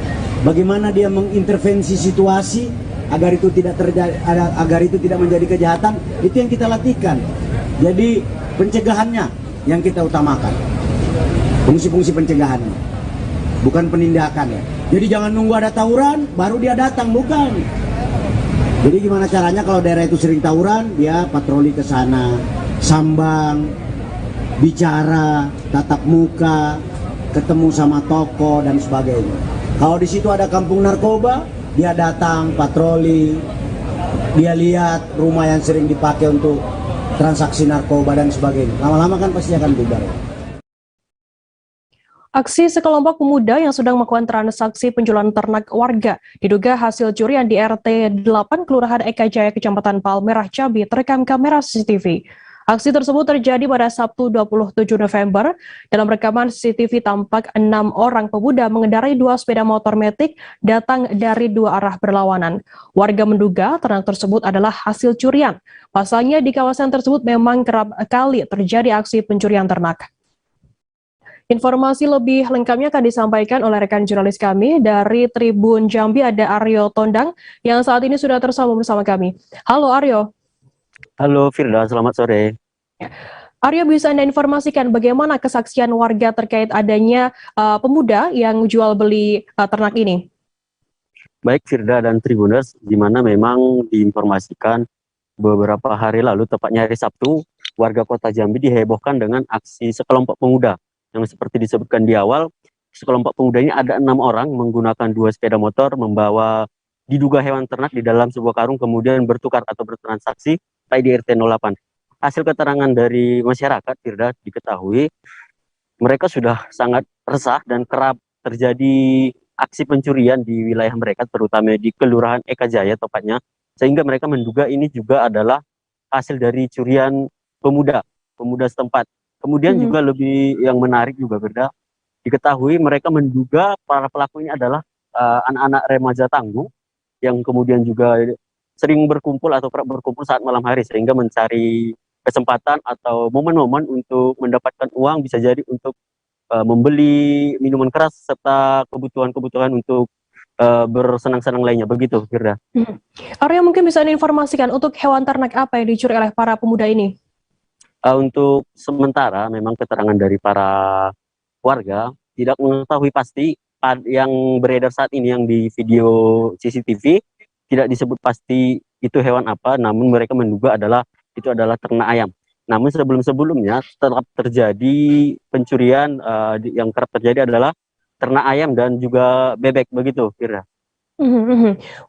bagaimana dia mengintervensi situasi agar itu tidak terjadi, agar itu tidak menjadi kejahatan, itu yang kita latihkan. Jadi pencegahannya yang kita utamakan, fungsi-fungsi pencegahannya, bukan penindakan ya. Jadi jangan nunggu ada tawuran baru dia datang, bukan. Jadi gimana caranya kalau daerah itu sering tawuran, dia patroli ke sana, sambang, bicara, tatap muka, ketemu sama toko dan sebagainya. Kalau di situ ada kampung narkoba, dia datang patroli, dia lihat rumah yang sering dipakai untuk transaksi narkoba dan sebagainya. Lama-lama kan pasti akan bubar. Aksi sekelompok pemuda yang sedang melakukan transaksi penjualan ternak warga diduga hasil curian di RT 8 Kelurahan Eka Jaya, Kecamatan Palmerah, Jambi terekam kamera CCTV. Aksi tersebut terjadi pada Sabtu 27 November. Dalam rekaman CCTV tampak 6 orang pemuda mengendarai 2 sepeda motor metik datang dari 2 arah berlawanan. Warga menduga ternak tersebut adalah hasil curian. Pasalnya di kawasan tersebut memang kerap kali terjadi aksi pencurian ternak. Informasi lebih lengkapnya akan disampaikan oleh rekan jurnalis kami dari Tribun Jambi, ada Aryo Tondang yang saat ini sudah tersambung bersama kami. Halo Aryo. Halo Firda, selamat sore. Aryo, bisa Anda informasikan bagaimana kesaksian warga terkait adanya pemuda yang jual beli ternak ini? Baik Firda dan Tribuners, di mana memang diinformasikan beberapa hari lalu, tepatnya hari Sabtu, warga Kota Jambi dihebohkan dengan aksi sekelompok pemuda. Yang seperti disebutkan di awal, sekelompok pemuda ini ada 6 orang menggunakan 2 sepeda motor membawa diduga hewan ternak di dalam sebuah karung, kemudian bertukar atau bertransaksi di RT 08. Hasil keterangan dari masyarakat, Firda, diketahui mereka sudah sangat resah dan kerap terjadi aksi pencurian di wilayah mereka, terutama di Kelurahan Eka Jaya tepatnya, sehingga mereka menduga ini juga adalah hasil dari curian pemuda setempat. Kemudian juga lebih yang menarik juga Firda, diketahui mereka menduga para pelaku ini adalah anak-anak remaja tangguh yang kemudian juga sering berkumpul atau kerap berkumpul saat malam hari, sehingga mencari kesempatan atau momen-momen untuk mendapatkan uang, bisa jadi untuk membeli minuman keras serta kebutuhan-kebutuhan untuk bersenang-senang lainnya, begitu Firda. Arya, mungkin bisa diinformasikan untuk hewan ternak apa yang dicuri oleh para pemuda ini? Untuk sementara memang keterangan dari para warga tidak mengetahui pasti yang beredar saat ini yang di video CCTV, tidak disebut pasti itu hewan apa, namun mereka menduga itu adalah ternak ayam. Namun sebelum-sebelumnya tetap terjadi pencurian yang kerap terjadi adalah ternak ayam dan juga bebek begitu, Firda.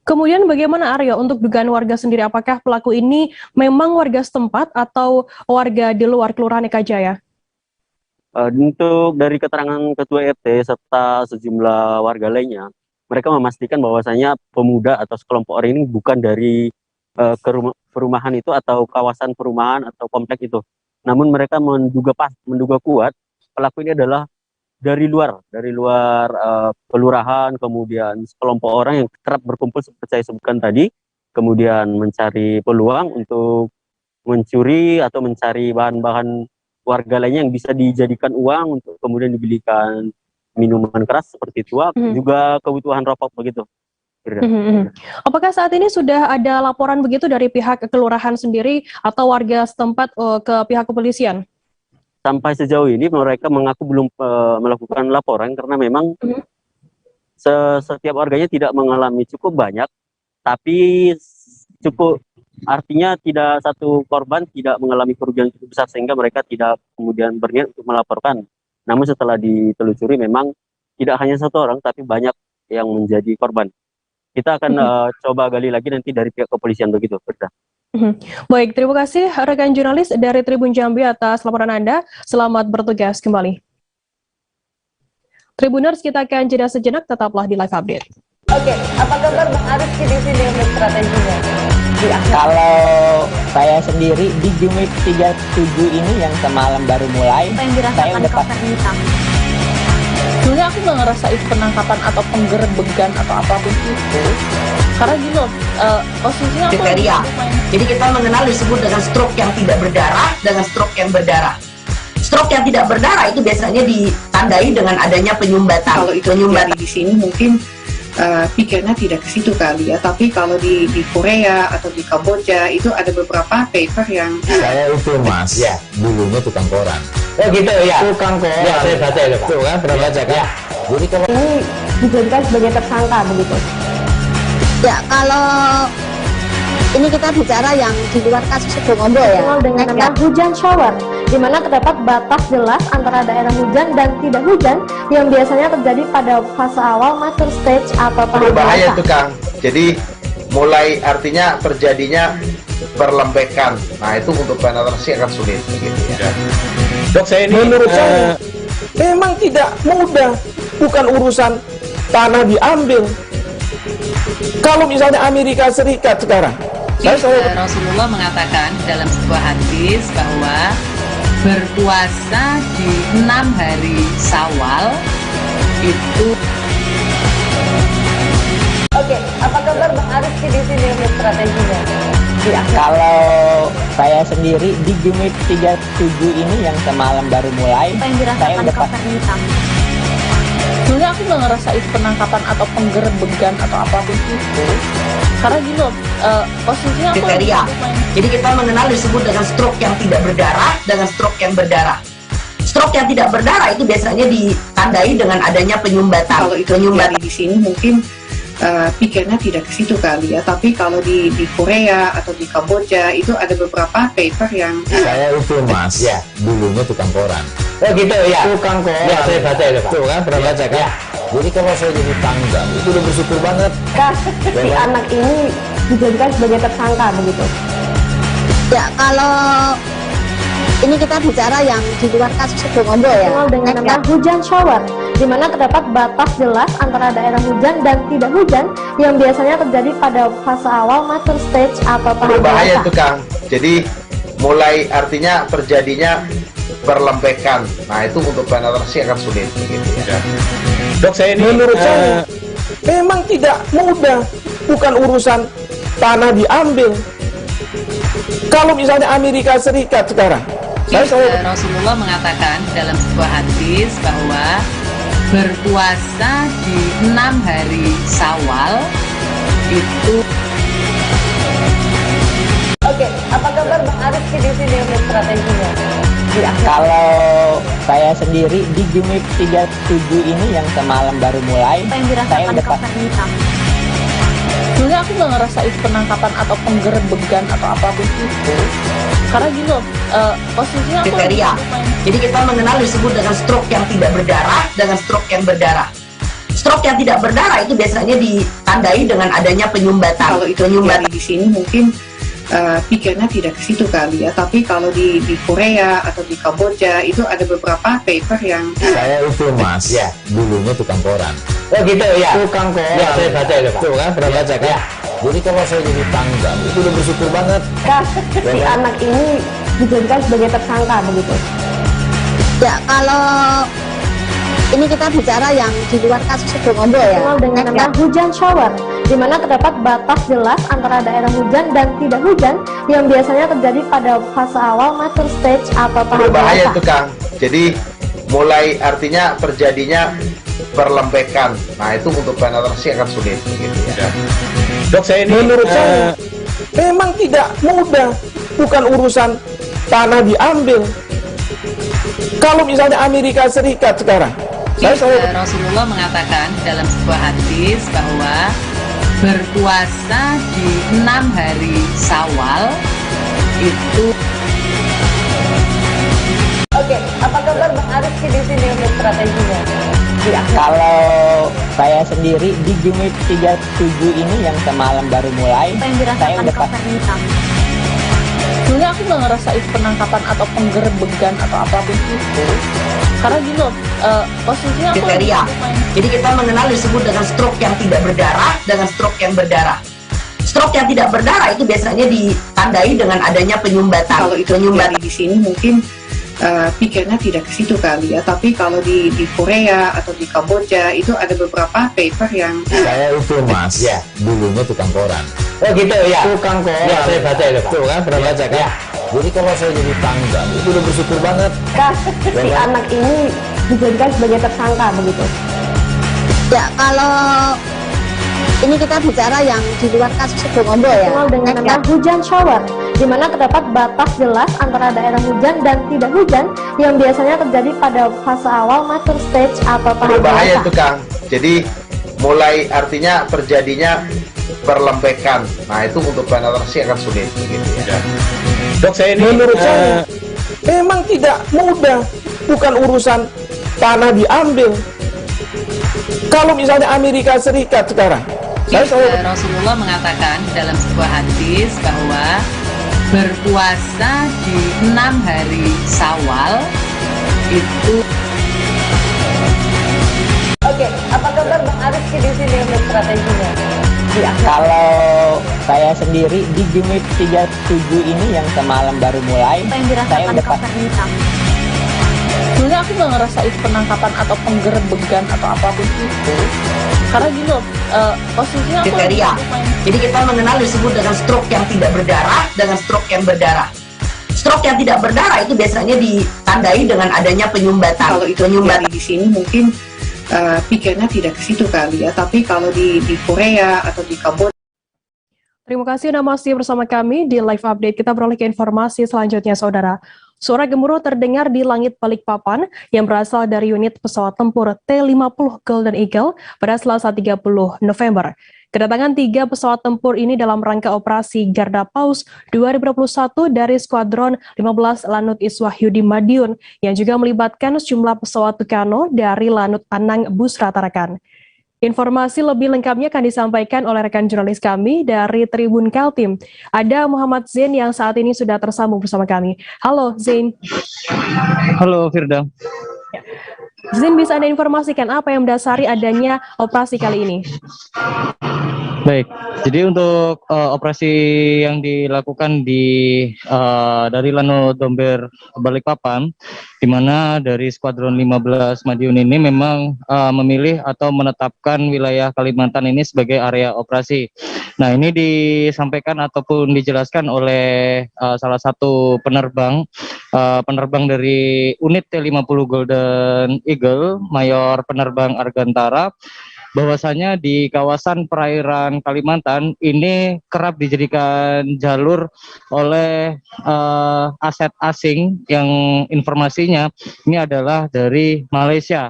Kemudian bagaimana Aryo untuk dugaan warga sendiri? Apakah pelaku ini memang warga setempat atau warga di luar Kelurahan Eka Jaya? Untuk dari keterangan Ketua RT serta sejumlah warga lainnya, mereka memastikan bahwasanya pemuda atau sekelompok orang ini bukan dari perumahan itu atau kawasan perumahan atau komplek itu. Namun mereka menduga kuat pelaku ini adalah dari luar kelurahan, kemudian sekelompok orang yang kerap berkumpul seperti saya sebutkan tadi, kemudian mencari peluang untuk mencuri atau mencari bahan-bahan warga lainnya yang bisa dijadikan uang untuk kemudian dibelikan minuman keras seperti tuak, juga kebutuhan rokok begitu. Apakah saat ini sudah ada laporan begitu dari pihak kelurahan sendiri atau warga setempat ke pihak kepolisian? Sampai sejauh ini mereka mengaku belum melakukan laporan karena memang setiap warganya tidak mengalami cukup banyak, tapi cukup artinya tidak satu korban tidak mengalami kerugian cukup besar sehingga mereka tidak kemudian berniat untuk melaporkan. Namun setelah ditelusuri memang tidak hanya satu orang tapi banyak yang menjadi korban. Kita akan coba gali lagi nanti dari pihak kepolisian begitu, Firda. Baik, terima kasih rekan jurnalis dari Tribun Jambi atas laporan Anda. Selamat bertugas kembali. Tribuners, kita akan jeda sejenak, tetaplah di Live Update. Oke, apa kabar Bang Arif di sini untuk strateginya? Kalau saya sendiri di Jumit 37 ini yang semalam baru mulai, saya udah Sebenarnya aku nggak ngerasa itu penangkapan atau penggerbegan atau apapun itu. Karena gini loh, posisinya aku kriteria. Jadi kita mengenal disebut dengan stroke yang tidak berdarah dengan stroke yang berdarah. Stroke yang tidak berdarah itu biasanya ditandai dengan adanya penyumbatan. Kalau itu terjadi di sini mungkin pikirnya tidak ke situ kali ya. Tapi kalau di Korea atau di Kamboja itu ada beberapa paper yang saya itu Mas, ya dulunya tukang koran. Oh gitu ya. Tukang koran. Ya, saya baca itu Pak. Tuh kan, pernah baca kan? Ya. Jadi kalau Ini dijadikan sebagai tersangka begitu. Ya, kalau ini kita bicara yang di luar kasus Sebongombo ya. Dengan nama hujan shower, di mana terdapat batas jelas antara daerah hujan dan tidak hujan yang biasanya terjadi pada fase awal mature stage atau tahap berbahaya itu Kang. Jadi mulai artinya terjadinya perlembekan. Nah itu untuk penetrasi akan sulit begitu ya. Dok, saya ini Menurut saya memang tidak mudah, bukan urusan tanah diambil. Kalau misalnya Amerika Serikat sekarang, Rasulullah mengatakan dalam sebuah hadis bahwa berpuasa di 6 hari Syawal itu. Oke, apa kabar Bang Arif di sini untuk strateginya? Kalau saya sendiri di Jumit 37 ini yang semalam baru mulai, saya udah Sebenarnya aku nggak ngerasa itu penangkapan atau penggerbegan atau apapun itu. Karena gini loh, posisinya aku kriteria. Jadi kita mengenal disebut dengan stroke yang tidak berdarah dengan stroke yang berdarah. Stroke yang tidak berdarah itu biasanya ditandai dengan adanya penyumbatan. Kalau itu terjadi di sini mungkin pikirnya tidak ke situ kali ya. Tapi kalau di Korea atau di Kamboja itu ada beberapa paper yang saya itu Mas, ya dulunya tukang koran. Oh gitu ya. Tukang koran. Ya, saya baca itu Pak. Tuh kan, pernah baca kan? Ya. Jadi kalau saya jadi tangga itu udah bersyukur banget. Si anak ini dijadikan sebagai tersangka begitu. Ya, kalau ini kita bicara yang di luar kasus Sebongombo ya. Dengan nama hujan shower, di mana terdapat batas jelas antara daerah hujan dan tidak hujan yang biasanya terjadi pada fase awal mature stage atau tahap berbahaya itu Kang. Jadi mulai artinya terjadinya perlembekan. Nah itu untuk penetrasi akan sulit begitu ya. Dok, saya ini menurut saya memang tidak mudah, bukan urusan tanah diambil. Kalau misalnya Amerika Serikat sekarang, Rasulullah mengatakan dalam sebuah hadis bahwa berpuasa di 6 hari Syawal itu. Oke, apa kabar Bang Arif di sini untuk strateginya? Kalau saya sendiri di Jumit 37 ini yang semalam baru mulai, saya udah Sebenarnya aku nggak ngerasa itu penangkapan atau penggerbegan atau apapun itu. Karena gini loh, posisinya kriteria. Jadi kita mengenal disebut dengan stroke yang tidak berdarah dengan stroke yang berdarah. Stroke yang tidak berdarah itu biasanya ditandai dengan adanya penyumbatan. Kalau itu terjadi di sini mungkin pikirnya tidak ke situ kali ya, tapi kalau di Korea atau di Kamboja itu ada beberapa paper yang saya itu mas, ya dulunya tukang koran. Oh gitu ya. Tukang koran. Ya, saya baca itu Pak. Tuh kan, pernah baca kan? Ya. Jadi kalau saya jadi tanggal itu udah bersyukur banget. Si anak ini dijadikan sebagai tersangka begitu. Ya, kalau ini kita bicara yang di luar kasus Subang Ombo ya. Dikenal dengan nama hujan shower, di mana terdapat batas jelas antara daerah hujan dan tidak hujan yang biasanya terjadi pada fase awal mature stage atau tahap berbahaya dewasa. itu Kang. Jadi mulai artinya terjadinya perlembekan. Nah itu untuk penetrasi akan sulit gitu ya. Dok, saya ini menurut saya memang tidak mudah, bukan urusan tanah diambil. Kalau misalnya Amerika Serikat sekarang, Rasulullah mengatakan dalam sebuah hadis bahwa berpuasa di 6 hari Syawal itu. Oke, apa kabar Bang Arif di sini untuk strateginya? Kalau saya sendiri di Jumit 37 ini yang semalam baru mulai, Apa yang saya dirasakan udah Kak Fernita? sebenarnya aku nggak ngerasain penangkapan atau penggerbegan atau apapun itu. Karena gini loh, posisinya aku kriteria. Jadi kita mengenal disebut dengan stroke yang tidak berdarah dengan stroke yang berdarah. Stroke yang tidak berdarah itu biasanya ditandai dengan adanya penyumbatan. kalau itu terjadi di sini mungkin pikirnya tidak ke situ kali ya, tapi kalau di Korea atau di Kamboja itu ada beberapa paper yang saya itu mas, ya dulunya tukang koran. Oh gitu ya. Tukang koran. Ya, saya baca itu Pak. Tuh kan, pernah baca kan? Ya. Jadi kalau saya jadi tanggal itu udah bersyukur banget. Si anak ini dijadikan sebagai tersangka begitu. Ya, kalau ini kita bicara yang di luar kasus Subang Ombo ya. Dikenal dengan nama hujan shower, di mana terdapat batas jelas antara daerah hujan dan tidak hujan yang biasanya terjadi pada fase awal mature stage atau tahap Berbahaya dewasa. itu Kang. Jadi mulai artinya terjadinya perlembekan. Nah itu untuk penetrasi akan sulit gitu ya. Dok, saya ini menurut saya memang tidak mudah, bukan urusan tanah diambil. Kalau misalnya Amerika Serikat sekarang, Rasulullah mengatakan dalam sebuah hadis bahwa berpuasa di 6 hari Syawal itu. Oke, apa kabar Bang Arif di sini untuk strateginya? Kalau saya sendiri di Jumit 37 ini yang semalam baru mulai, Apa yang saya dirasakan udah Kak Fernita? sebenarnya aku nggak ngerasain penangkapan atau penggerbegan atau apapun itu. Karena gini loh, posisinya aku kriteria. Jadi kita mengenal disebut dengan stroke yang tidak berdarah dengan stroke yang berdarah. Stroke yang tidak berdarah itu biasanya ditandai dengan adanya penyumbatan. kalau itu terjadi di sini mungkin pikirnya tidak ke situ kali ya, tapi kalau di Korea atau di Kamboja. Terima kasih Anda masih bersama kami di Live Update. Kita beralih ke informasi selanjutnya, Saudara. Suara gemuruh terdengar di langit Balikpapan yang berasal dari unit pesawat tempur T-50 Golden Eagle pada Selasa 30 November. Kedatangan 3 pesawat tempur ini dalam rangka operasi Garda Paus 2021 dari Skuadron 15 Lanut Iswahyudi Madiun yang juga melibatkan sejumlah pesawat Tucano dari Lanut Anang Busra Tarakan. Informasi lebih lengkapnya akan disampaikan oleh rekan jurnalis kami dari Tribun Kaltim. Ada Muhammad Zain yang saat ini sudah tersambung bersama kami. Halo Zain. Halo Firda. Zain, bisa Anda informasikan apa yang mendasari adanya operasi kali ini? Baik, jadi untuk operasi yang dilakukan dari Lanut Domber Balikpapan, di mana dari Skuadron 15 Madiun ini memang memilih atau menetapkan wilayah Kalimantan ini sebagai area operasi. Nah, ini disampaikan ataupun dijelaskan oleh salah satu penerbang dari unit T-50 Golden Eagle, Mayor Penerbang Argantara, bahwasanya di kawasan perairan Kalimantan ini kerap dijadikan jalur oleh aset asing yang informasinya ini adalah dari Malaysia,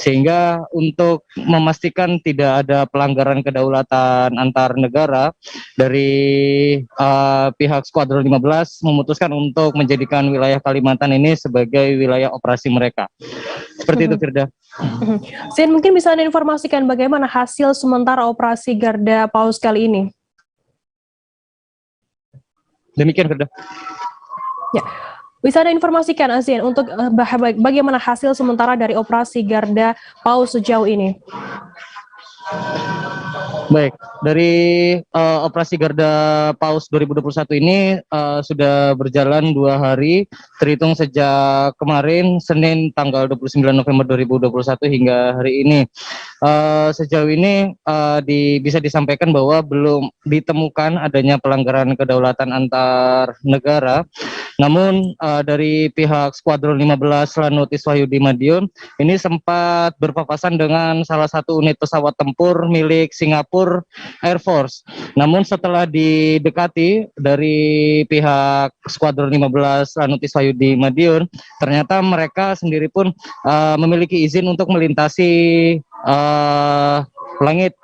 sehingga untuk memastikan tidak ada pelanggaran kedaulatan antar negara, dari pihak Skuadron 15 memutuskan untuk menjadikan wilayah Kalimantan ini sebagai wilayah operasi mereka. Seperti itu, Firda. Zain, mungkin bisa Anda informasikan bagaimana hasil sementara operasi Garda Paus kali ini? Demikian, Firda. Ya. Bisa Anda informasikan, Zain, untuk bagaimana hasil sementara dari operasi Garda Paus sejauh ini? Baik, dari operasi Garda Paus 2021 ini sudah berjalan 2 hari, terhitung sejak kemarin Senin tanggal 29 November 2021 hingga hari ini. Sejauh ini bisa disampaikan bahwa belum ditemukan adanya pelanggaran kedaulatan antar negara. Namun dari pihak Skuadron 15 Lanut Iswahyudi Madiun ini sempat berpapasan dengan salah satu unit pesawat tempur milik Singapore Air Force. Namun setelah didekati dari pihak Skuadron 15 Lanut Iswahyudi Madiun, ternyata mereka sendiri pun memiliki izin untuk melintasi langit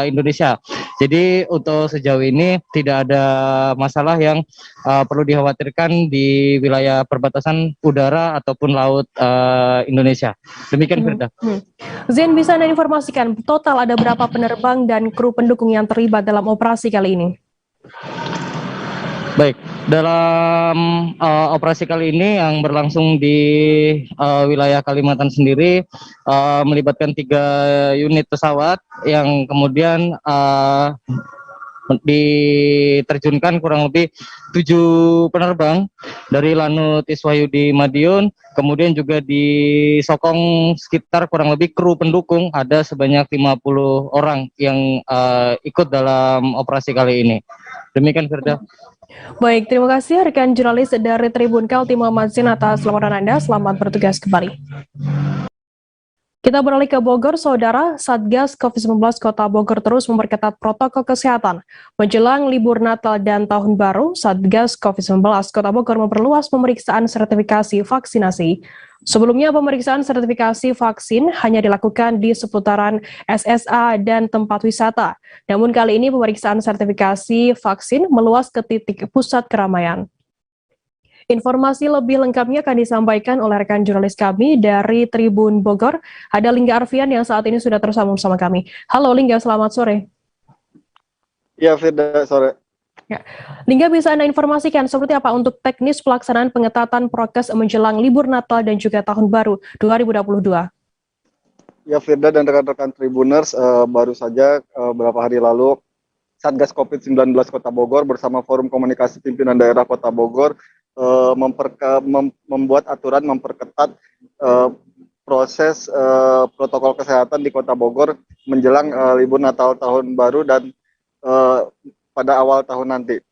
Indonesia. Jadi untuk sejauh ini tidak ada masalah yang perlu dikhawatirkan di wilayah perbatasan udara ataupun laut Indonesia. Demikian, Firda. Zain, bisa Anda informasikan total ada berapa penerbang dan kru pendukung yang terlibat dalam operasi kali ini? Baik, dalam operasi kali ini yang berlangsung di wilayah Kalimantan sendiri melibatkan 3 unit pesawat yang kemudian diterjunkan kurang lebih 7 penerbang dari Lanut Iswahyudi Madiun, kemudian juga disokong sekitar kurang lebih kru pendukung ada sebanyak 50 orang yang ikut dalam operasi kali ini. Demikian, Firda. Baik, terima kasih rekan jurnalis dari Tribun Kalti Muhammad Zain atas laporan Anda. Selamat bertugas kembali. Kita beralih ke Bogor, Saudara. Satgas COVID-19 Kota Bogor terus memperketat protokol kesehatan. Menjelang libur Natal dan Tahun Baru, Satgas COVID-19 Kota Bogor memperluas pemeriksaan sertifikasi vaksinasi. Sebelumnya, pemeriksaan sertifikasi vaksin hanya dilakukan di seputaran SSA dan tempat wisata. Namun kali ini pemeriksaan sertifikasi vaksin meluas ke titik pusat keramaian. Informasi lebih lengkapnya akan disampaikan oleh rekan jurnalis kami dari Tribun Bogor. Ada Lingga Arfian yang saat ini sudah tersambung bersama kami. Halo Lingga, selamat sore. Ya, Firda, sore. Ya. Lingga, bisa Anda informasikan seperti apa untuk teknis pelaksanaan pengetatan prokes menjelang libur Natal dan juga Tahun Baru 2022? Ya, Firda dan rekan-rekan Tribuners, baru saja beberapa hari lalu Satgas COVID-19 Kota Bogor bersama Forum Komunikasi Pimpinan Daerah Kota Bogor membuat aturan memperketat proses protokol kesehatan di Kota Bogor menjelang libur Natal Tahun Baru dan pada awal tahun nanti.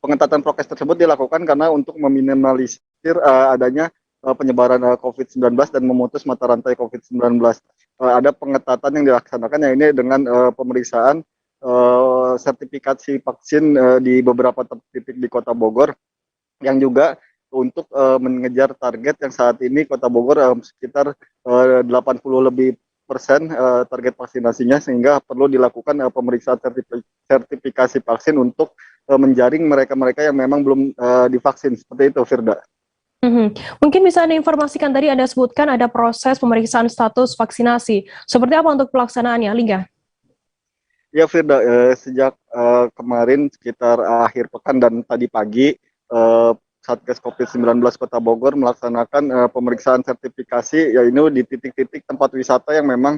Pengetatan prokes tersebut dilakukan karena untuk meminimalisir adanya penyebaran COVID-19 dan memutus mata rantai COVID-19. Ada pengetatan yang dilaksanakan ini dengan pemeriksaan sertifikasi vaksin di beberapa titik di Kota Bogor, yang juga untuk mengejar target yang saat ini Kota Bogor sekitar 80 lebih persen target vaksinasinya, sehingga perlu dilakukan pemeriksaan sertifikasi vaksin untuk menjaring mereka-mereka yang memang belum divaksin. Seperti itu, Firda. Mungkin bisa Anda informasikan, tadi Anda sebutkan ada proses pemeriksaan status vaksinasi. Seperti apa untuk pelaksanaannya, Lingga? Ya, Firda, sejak kemarin sekitar akhir pekan dan tadi pagi, Satgas COVID-19 Kota Bogor melaksanakan pemeriksaan sertifikasi, yaitu di titik-titik tempat wisata yang memang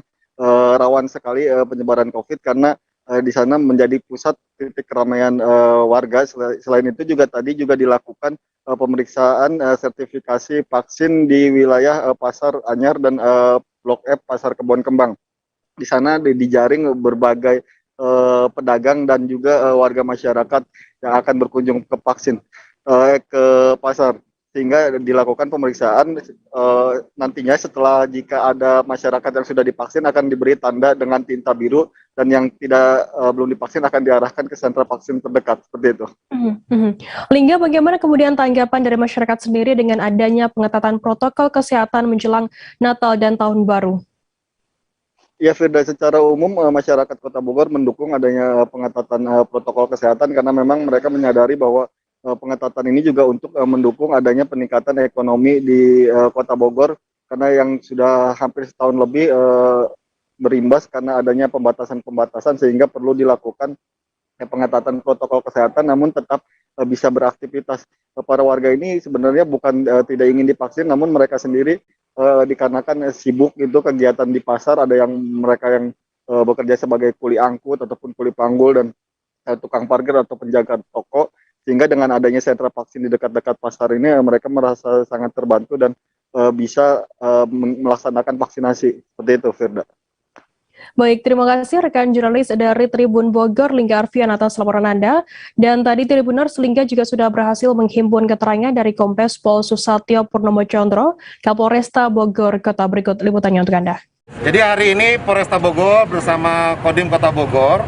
rawan sekali penyebaran COVID, karena di sana menjadi pusat titik keramaian warga. Selain itu juga tadi juga dilakukan pemeriksaan sertifikasi vaksin di wilayah Pasar Anyar dan Blok F Pasar Kebon Kembang. Di sana dijaring berbagai pedagang dan juga warga masyarakat yang akan berkunjung ke pasar, sehingga dilakukan pemeriksaan. Nantinya setelah jika ada masyarakat yang sudah divaksin akan diberi tanda dengan tinta biru, dan yang tidak belum divaksin akan diarahkan ke sentra vaksin terdekat, seperti itu. Lingga, bagaimana kemudian tanggapan dari masyarakat sendiri dengan adanya pengetatan protokol kesehatan menjelang Natal dan Tahun Baru? Ya, Firda, secara umum masyarakat Kota Bogor mendukung adanya pengetatan protokol kesehatan, karena memang mereka menyadari bahwa pengetatan ini juga untuk mendukung adanya peningkatan ekonomi di Kota Bogor, karena yang sudah hampir setahun lebih berimbas karena adanya pembatasan-pembatasan, sehingga perlu dilakukan pengetatan protokol kesehatan namun tetap bisa beraktivitas. Para warga ini sebenarnya bukan tidak ingin divaksin, namun mereka sendiri dikarenakan sibuk itu kegiatan di pasar, ada yang mereka yang bekerja sebagai kuli angkut ataupun kuli panggul dan tukang parkir atau penjaga toko, sehingga dengan adanya sentra vaksin di dekat-dekat pasar ini mereka merasa sangat terbantu dan bisa melaksanakan vaksinasi. Seperti itu, Firda. Baik, terima kasih rekan jurnalis dari Tribun Bogor, Lingga Arfian, atas laporan Anda. Dan tadi Tribuners, Lingga juga sudah berhasil menghimpun keterangan dari Kombes Pol Susatyo Purnomo Condro, Kapolresta Bogor Kota. Berikut liputannya untuk Anda. Jadi hari ini Polresta Bogor bersama Kodim Kota Bogor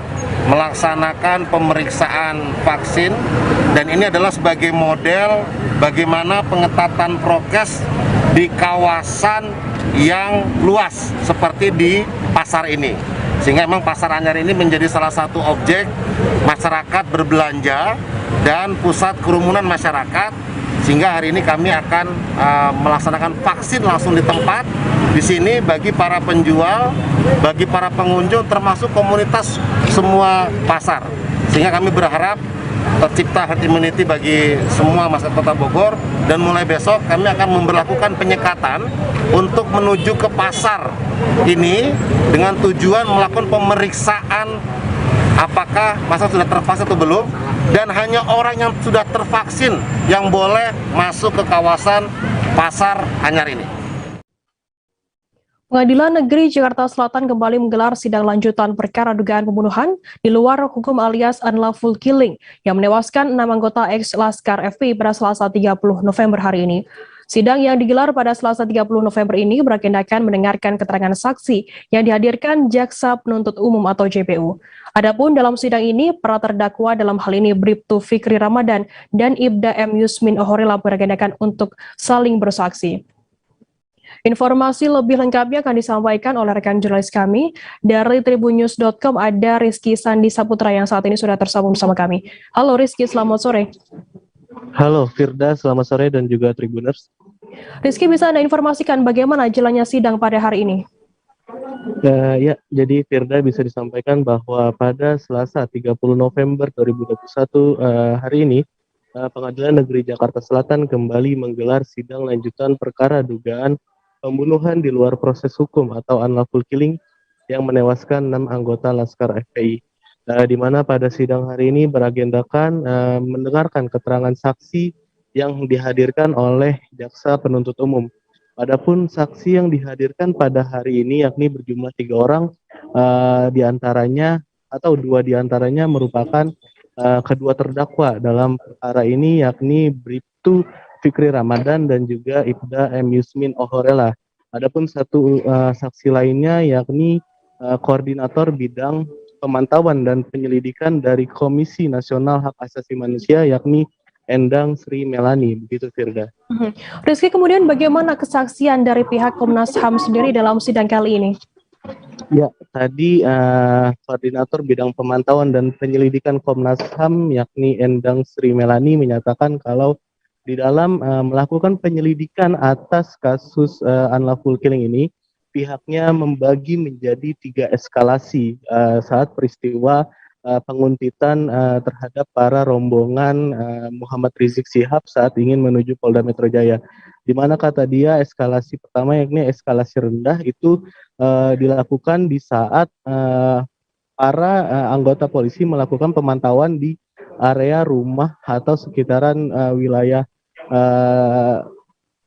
melaksanakan pemeriksaan vaksin, dan ini adalah sebagai model bagaimana pengetatan prokes di kawasan yang luas seperti di pasar ini, sehingga memang Pasar Anyar ini menjadi salah satu objek masyarakat berbelanja dan pusat kerumunan masyarakat, sehingga hari ini kami akan melaksanakan vaksin langsung di tempat di sini bagi para penjual, bagi para pengunjung, termasuk komunitas semua pasar, sehingga kami berharap tercipta herd immunity bagi semua masyarakat Kota Bogor, dan mulai besok kami akan memberlakukan penyekatan untuk menuju ke pasar ini dengan tujuan melakukan pemeriksaan apakah masyarakat sudah tervaksin atau belum, dan hanya orang yang sudah tervaksin yang boleh masuk ke kawasan Pasar Anyar ini. Pengadilan Negeri Jakarta Selatan kembali menggelar sidang lanjutan perkara dugaan pembunuhan di luar hukum alias unlawful killing yang menewaskan 6 anggota ex-Laskar FPI pada Selasa 30 November hari ini. Sidang yang digelar pada Selasa 30 November ini beragendakan mendengarkan keterangan saksi yang dihadirkan Jaksa Penuntut Umum atau JPU. Adapun dalam sidang ini, para terdakwa dalam hal ini Bribtu Fikri Ramadan dan Ibda M. Yusmin Ohorila beragendakan untuk saling bersaksi. Informasi lebih lengkapnya akan disampaikan oleh rekan jurnalis kami dari tribunnews.com. Ada Rizky Sandi Saputra yang saat ini sudah tersambung bersama kami. Halo Rizky, selamat sore. Halo Firda, selamat sore dan juga Tribuners. Rizky, bisa Anda informasikan bagaimana jalannya sidang pada hari ini? Ya, jadi Firda bisa disampaikan bahwa pada Selasa 30 November 2021 hari ini, Pengadilan Negeri Jakarta Selatan kembali menggelar sidang lanjutan perkara dugaan pembunuhan di luar proses hukum atau unlawful killing yang menewaskan 6 anggota Laskar FPI. Di mana pada sidang hari ini beragendakan mendengarkan keterangan saksi yang dihadirkan oleh Jaksa Penuntut Umum. Adapun saksi yang dihadirkan pada hari ini yakni berjumlah 3 orang, diantaranya atau 2 diantaranya merupakan kedua terdakwa dalam perkara ini, yakni Bribtu Fikri Ramadan dan juga Ibda M. Yusmin Ohorila. Adapun satu saksi lainnya yakni koordinator bidang pemantauan dan penyelidikan dari Komisi Nasional Hak Asasi Manusia yakni Endang Sri Melani. Begitu, Firda. Rizky, kemudian bagaimana kesaksian dari pihak Komnas HAM sendiri dalam sidang kali ini? Ya, tadi koordinator bidang pemantauan dan penyelidikan Komnas HAM yakni Endang Sri Melani menyatakan kalau di dalam melakukan penyelidikan atas kasus unlawful killing ini, pihaknya membagi menjadi 3 eskalasi saat peristiwa penguntitan terhadap para rombongan Muhammad Rizik Syihab saat ingin menuju Polda Metro Jaya. Di mana kata dia eskalasi pertama yakni eskalasi rendah itu dilakukan di saat para anggota polisi melakukan pemantauan di area rumah atau sekitaran wilayah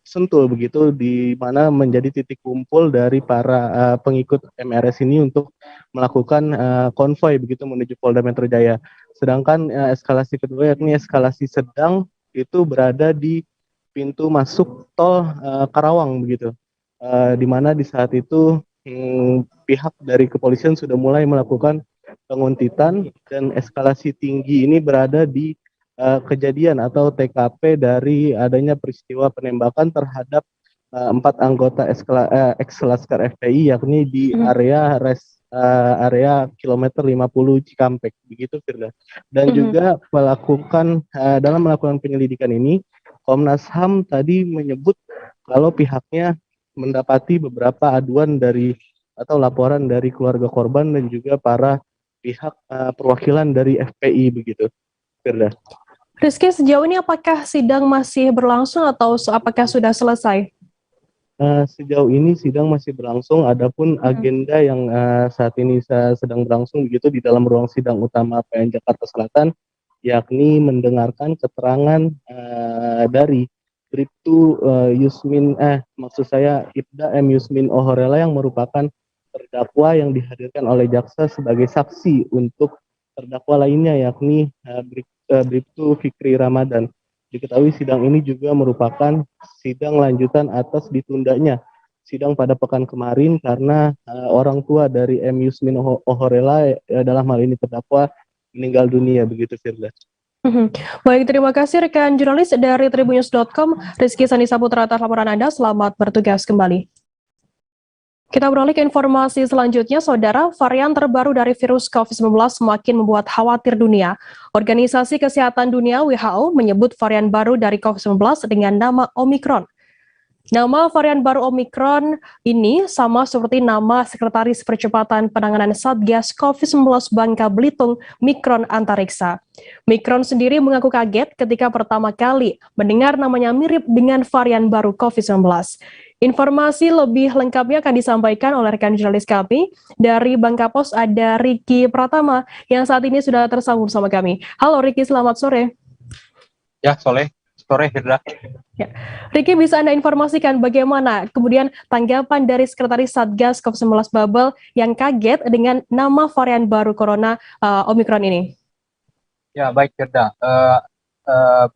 Sentul, begitu, di mana menjadi titik kumpul dari para pengikut MRS ini untuk melakukan konvoy begitu menuju Polda Metro Jaya. Sedangkan eskalasi kedua yakni eskalasi sedang itu berada di pintu masuk tol Karawang begitu. Di mana di saat itu pihak dari kepolisian sudah mulai melakukan penguntitan dan eskalasi tinggi ini berada di kejadian atau TKP dari adanya peristiwa penembakan terhadap 4 anggota ex-Laskar FPI, yakni di area kilometer 50 Cikampek begitu, Firda. Dan juga dalam melakukan penyelidikan ini, Komnas HAM tadi menyebut kalau pihaknya mendapati beberapa aduan atau laporan dari keluarga korban dan juga para pihak perwakilan dari FPI begitu, Firda. Rizky, sejauh ini apakah sidang masih berlangsung atau apakah sudah selesai? Sejauh ini sidang masih berlangsung, adapun agenda yang saat ini sedang berlangsung begitu di dalam ruang sidang utama PN Jakarta Selatan, yakni mendengarkan keterangan dari Bribtu Ibda M. Yusmin Ohorela yang merupakan terdakwa yang dihadirkan oleh jaksa sebagai saksi untuk terdakwa lainnya, yakni Bribtu Fikri Ramadan. Diketahui sidang ini juga merupakan sidang lanjutan atas ditundanya sidang pada pekan kemarin karena orang tua dari M. Yusmin Ohorela dalam hal ini terdakwa meninggal dunia begitu, Firda. Baik, terima kasih rekan jurnalis dari tribunnews.com, Rizky Sanisa Putra atas laporan Anda. Selamat bertugas kembali. Kita beralih ke informasi selanjutnya, Saudara. Varian terbaru dari virus COVID-19 semakin membuat khawatir dunia. Organisasi Kesehatan Dunia WHO menyebut varian baru dari COVID-19 dengan nama Omicron. Nama varian baru Omicron ini sama seperti nama Sekretaris Percepatan Penanganan Satgas COVID-19 Bangka Belitung, Mikron Antariksa. Mikron sendiri mengaku kaget ketika pertama kali mendengar namanya mirip dengan varian baru COVID-19. Informasi lebih lengkapnya akan disampaikan oleh rekan jurnalis kami dari Bangka Pos, ada Riki Pratama yang saat ini sudah tersambung bersama kami. Halo Riki, selamat sore. Ya, sore Firda. Ya. Riki, bisa Anda informasikan bagaimana kemudian tanggapan dari Sekretaris Satgas COVID-19 Babel yang kaget dengan nama varian baru Corona Omicron ini? Ya, baik Firda.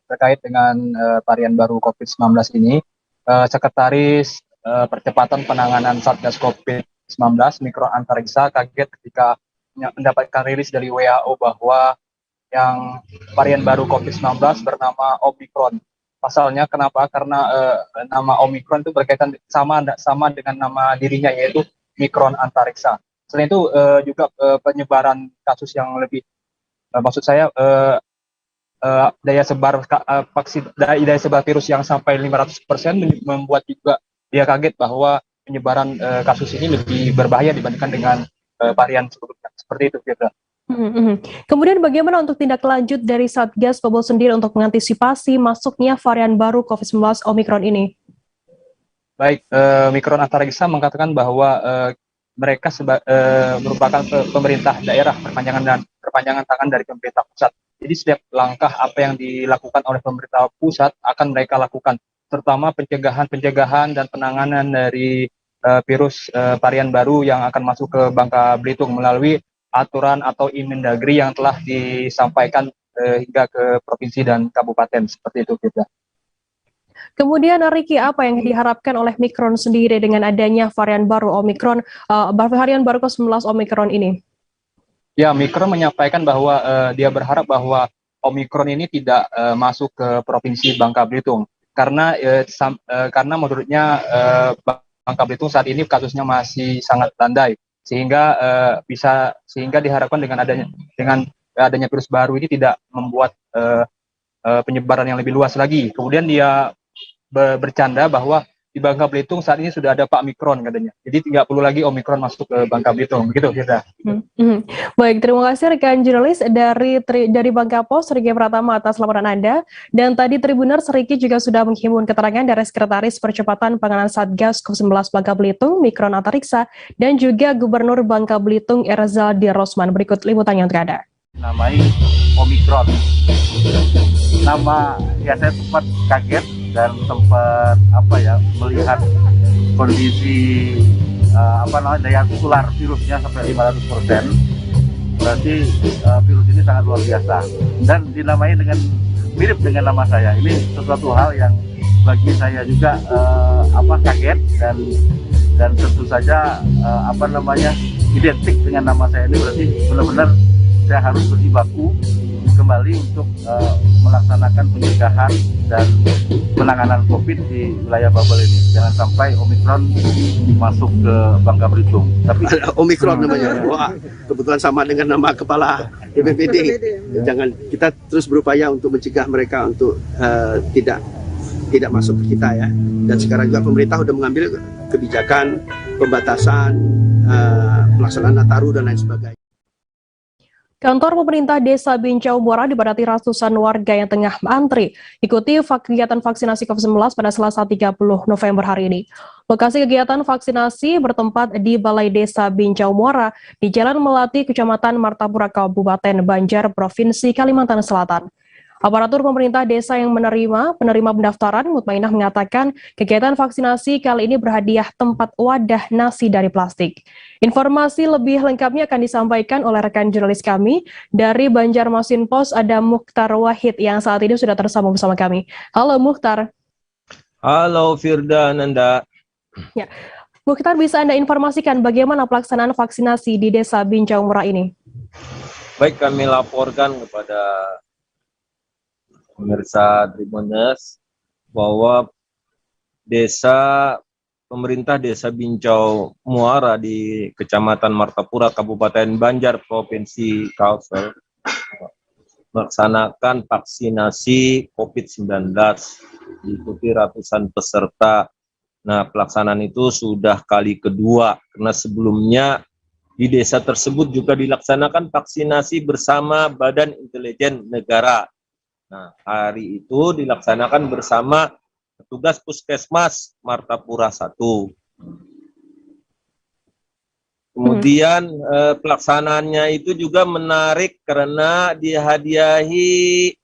Terkait dengan varian baru COVID-19 ini, Sekretaris Percepatan Penanganan Satgas COVID-19 Mikron Antariksa kaget ketika mendapatkan rilis dari WHO bahwa yang varian baru COVID-19 bernama Omicron. Pasalnya kenapa? Karena nama Omicron itu berkaitan sama dengan nama dirinya, yaitu Mikron Antariksa. Selain itu juga penyebaran kasus yang lebih, maksud saya daya sebar virus yang sampai 500% membuat juga dia kaget bahwa penyebaran kasus ini lebih berbahaya dibandingkan dengan varian sebelumnya. Seperti itu, Firda. Kemudian bagaimana untuk tindak lanjut dari Satgas Babel sendiri untuk mengantisipasi masuknya varian baru COVID-19 Omicron ini? Baik, Mikron Antariksa mengatakan bahwa mereka merupakan pemerintah daerah, perpanjangan tangan dari pemerintah pusat. Jadi setiap langkah apa yang dilakukan oleh pemerintah pusat akan mereka lakukan, terutama pencegahan dan penanganan dari virus varian baru yang akan masuk ke Bangka Belitung melalui aturan atau Inmendagri yang telah disampaikan hingga ke provinsi dan kabupaten, seperti itu, Firda. Kemudian Riki, apa yang diharapkan oleh Mikron sendiri dengan adanya varian baru Omicron, varian baru COVID-19 Omicron ini? Ya, Mikron menyampaikan bahwa dia berharap bahwa Omicron ini tidak masuk ke provinsi Bangka Belitung karena menurutnya Bangka Belitung saat ini kasusnya masih sangat landai, sehingga diharapkan dengan adanya virus baru ini tidak membuat penyebaran yang lebih luas lagi. Kemudian dia bercanda bahwa di Bangka Belitung saat ini sudah ada Pak Mikron katanya. Jadi tidak perlu lagi Omikron masuk ke Bangka Belitung. Begitu, Firda. Baik, terima kasih rekan jurnalis dari Bangka Pos, Riki Pratama atas laporan Anda. Dan tadi Tribuners, Riki juga sudah menghimpun keterangan dari Sekretaris Percepatan Penanganan Satgas COVID-19 Bangka Belitung, Mikron Antariksa, dan juga Gubernur Bangka Belitung, Erzaldi Rosman. Berikut liputannya untuk Anda. Namanya Omicron. Nama ya saya sempat kaget dan sempat melihat kondisi daya tular virusnya sampai 500%. Berarti virus ini sangat luar biasa dan dinamai mirip dengan nama saya. Ini sesuatu hal yang bagi saya juga kaget dan tentu saja identik dengan nama saya ini, berarti benar-benar saya harus berjibaku kembali untuk melaksanakan pencegahan dan penanganan COVID di wilayah Babel ini. Jangan sampai Omikron masuk ke Bangka Belitung. Tapi Omikron namanya. Wah, kebetulan sama dengan nama kepala BPBD. Jangan, kita terus berupaya untuk mencegah mereka untuk tidak masuk ke kita ya. Dan sekarang juga pemerintah sudah mengambil kebijakan pembatasan pelaksanaan Nataru dan lain sebagainya. Kantor pemerintah Desa Bincau Muara dipadati ratusan warga yang tengah antri ikuti kegiatan vaksinasi COVID-19 pada Selasa 30 November hari ini. Lokasi kegiatan vaksinasi bertempat di Balai Desa Bincau Muara di Jalan Melati, Kecamatan Martapura, Kabupaten Banjar, Provinsi Kalimantan Selatan. Aparatur pemerintah desa yang penerima pendaftaran Mutmainah mengatakan kegiatan vaksinasi kali ini berhadiah tempat wadah nasi dari plastik. Informasi lebih lengkapnya akan disampaikan oleh rekan jurnalis kami dari Banjarmasin Pos, ada Mukhtar Wahid yang saat ini sudah tersambung bersama kami. Halo Mukhtar. Halo Firda Nanda. Ya, Mukhtar, bisa Anda informasikan bagaimana pelaksanaan vaksinasi di Desa Bincau Muara ini? Baik, kami laporkan kepada pemirsa Tribuners bahwa pemerintah Desa Bincau Muara di Kecamatan Martapura, Kabupaten Banjar, Provinsi Kalsel melaksanakan vaksinasi COVID-19, diikuti ratusan peserta. Nah, pelaksanaan itu sudah kali kedua, karena sebelumnya di desa tersebut juga dilaksanakan vaksinasi bersama Badan Intelijen Negara. Nah, hari itu dilaksanakan bersama petugas Puskesmas Martapura 1. Kemudian pelaksanaannya itu juga menarik karena dihadiahi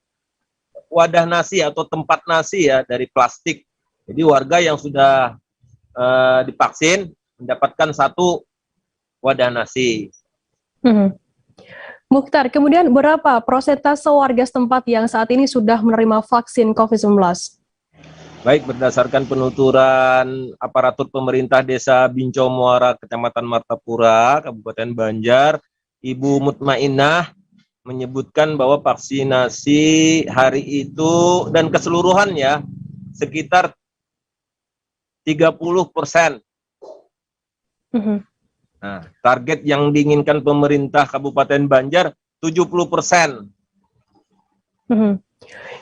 wadah nasi atau tempat nasi ya dari plastik. Jadi warga yang sudah divaksin mendapatkan 1 wadah nasi. Mukhtar, kemudian berapa persentase warga setempat yang saat ini sudah menerima vaksin COVID-19? Baik, berdasarkan penuturan aparatur pemerintah Desa Bincau Muara, Kecamatan Martapura, Kabupaten Banjar, Ibu Mutmainah menyebutkan bahwa vaksinasi hari itu dan keseluruhannya sekitar 30%. Nah, target yang diinginkan pemerintah Kabupaten Banjar 70%.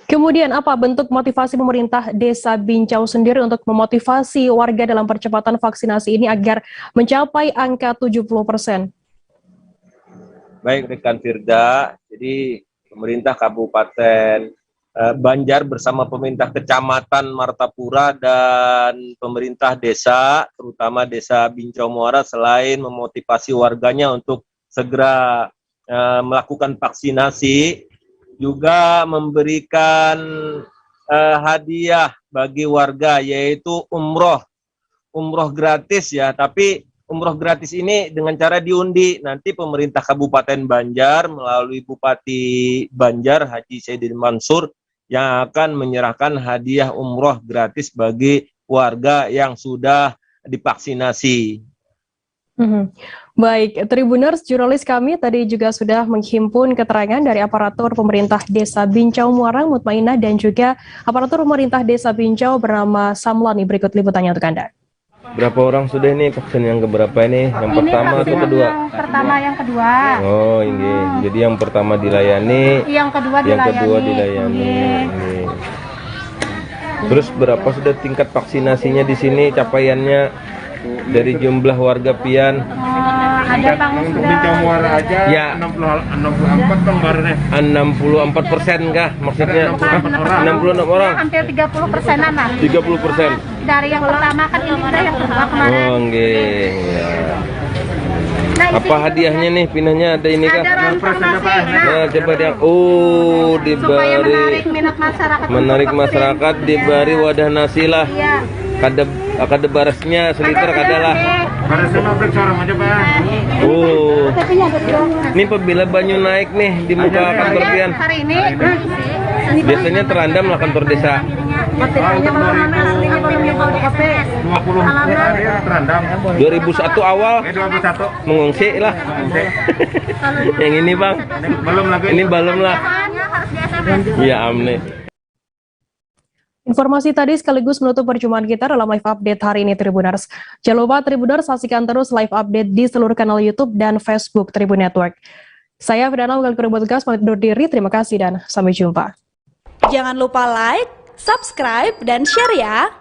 Kemudian apa bentuk motivasi pemerintah Desa Bincau sendiri untuk memotivasi warga dalam percepatan vaksinasi ini agar mencapai angka 70%? Baik, rekan Firda, jadi pemerintah Kabupaten Banjar bersama pemerintah Kecamatan Martapura dan pemerintah desa, terutama Desa Bincau Muara, selain memotivasi warganya untuk segera melakukan vaksinasi, juga memberikan hadiah bagi warga, yaitu umroh gratis ya. Tapi umroh gratis ini dengan cara diundi. Nanti pemerintah Kabupaten Banjar melalui Bupati Banjar Haji Saidin Mansur yang akan menyerahkan hadiah umroh gratis bagi warga yang sudah divaksinasi. Baik, Tribuners, jurnalis kami tadi juga sudah menghimpun keterangan dari aparatur pemerintah Desa Bincau Muara, Mutmainah, dan juga aparatur pemerintah Desa Bincau bernama Samlani. Berikut liputannya untuk Anda. Berapa orang sudah ini vaksin yang keberapa ini? Yang pertama atau kedua? Yang pertama, yang kedua. Oh, ini. Jadi yang pertama dilayani, yang kedua dilayani. Terus berapa sudah tingkat vaksinasinya di sini, capaiannya dari jumlah warga pian? Ada Bang Bincau Muara aja ya. 64 kemarin 64% kah maksudnya? 66 orang. Hampir 30%-an lah. 30%. Dari yang pertama kan ini udah yang kedua kemarin. Oh, nggih. Ya. Nah, apa hadiahnya nih? Pinahnya ada ini kah? Ada rantang nasi. Nah, coba dia. Oh, diberi menarik masyarakat diberi wadah nasi lah. Iya. Kada barasnya seliter kadalah. Barasnya nobek seorang aja, Pak. Oh. Ini apabila banyu naik nih di muka kantor pian. Hari ini biasanya terendam lah kantor desa. OTP-nya belum ini belum nyoba OTP. 2001 awal mengungsi lah. Yang ini bang, belum lagi. Ini belum lah. Iya amne. Informasi tadi sekaligus menutup perjumpaan kita dalam live update hari ini Tribuners. Jangan lupa Tribuners saksikan terus live update di seluruh kanal YouTube dan Facebook Tribun Network. Saya Fidana Ugal Bertugas pamit undur diri. Terima kasih dan sampai jumpa. Jangan lupa like, subscribe, dan share ya.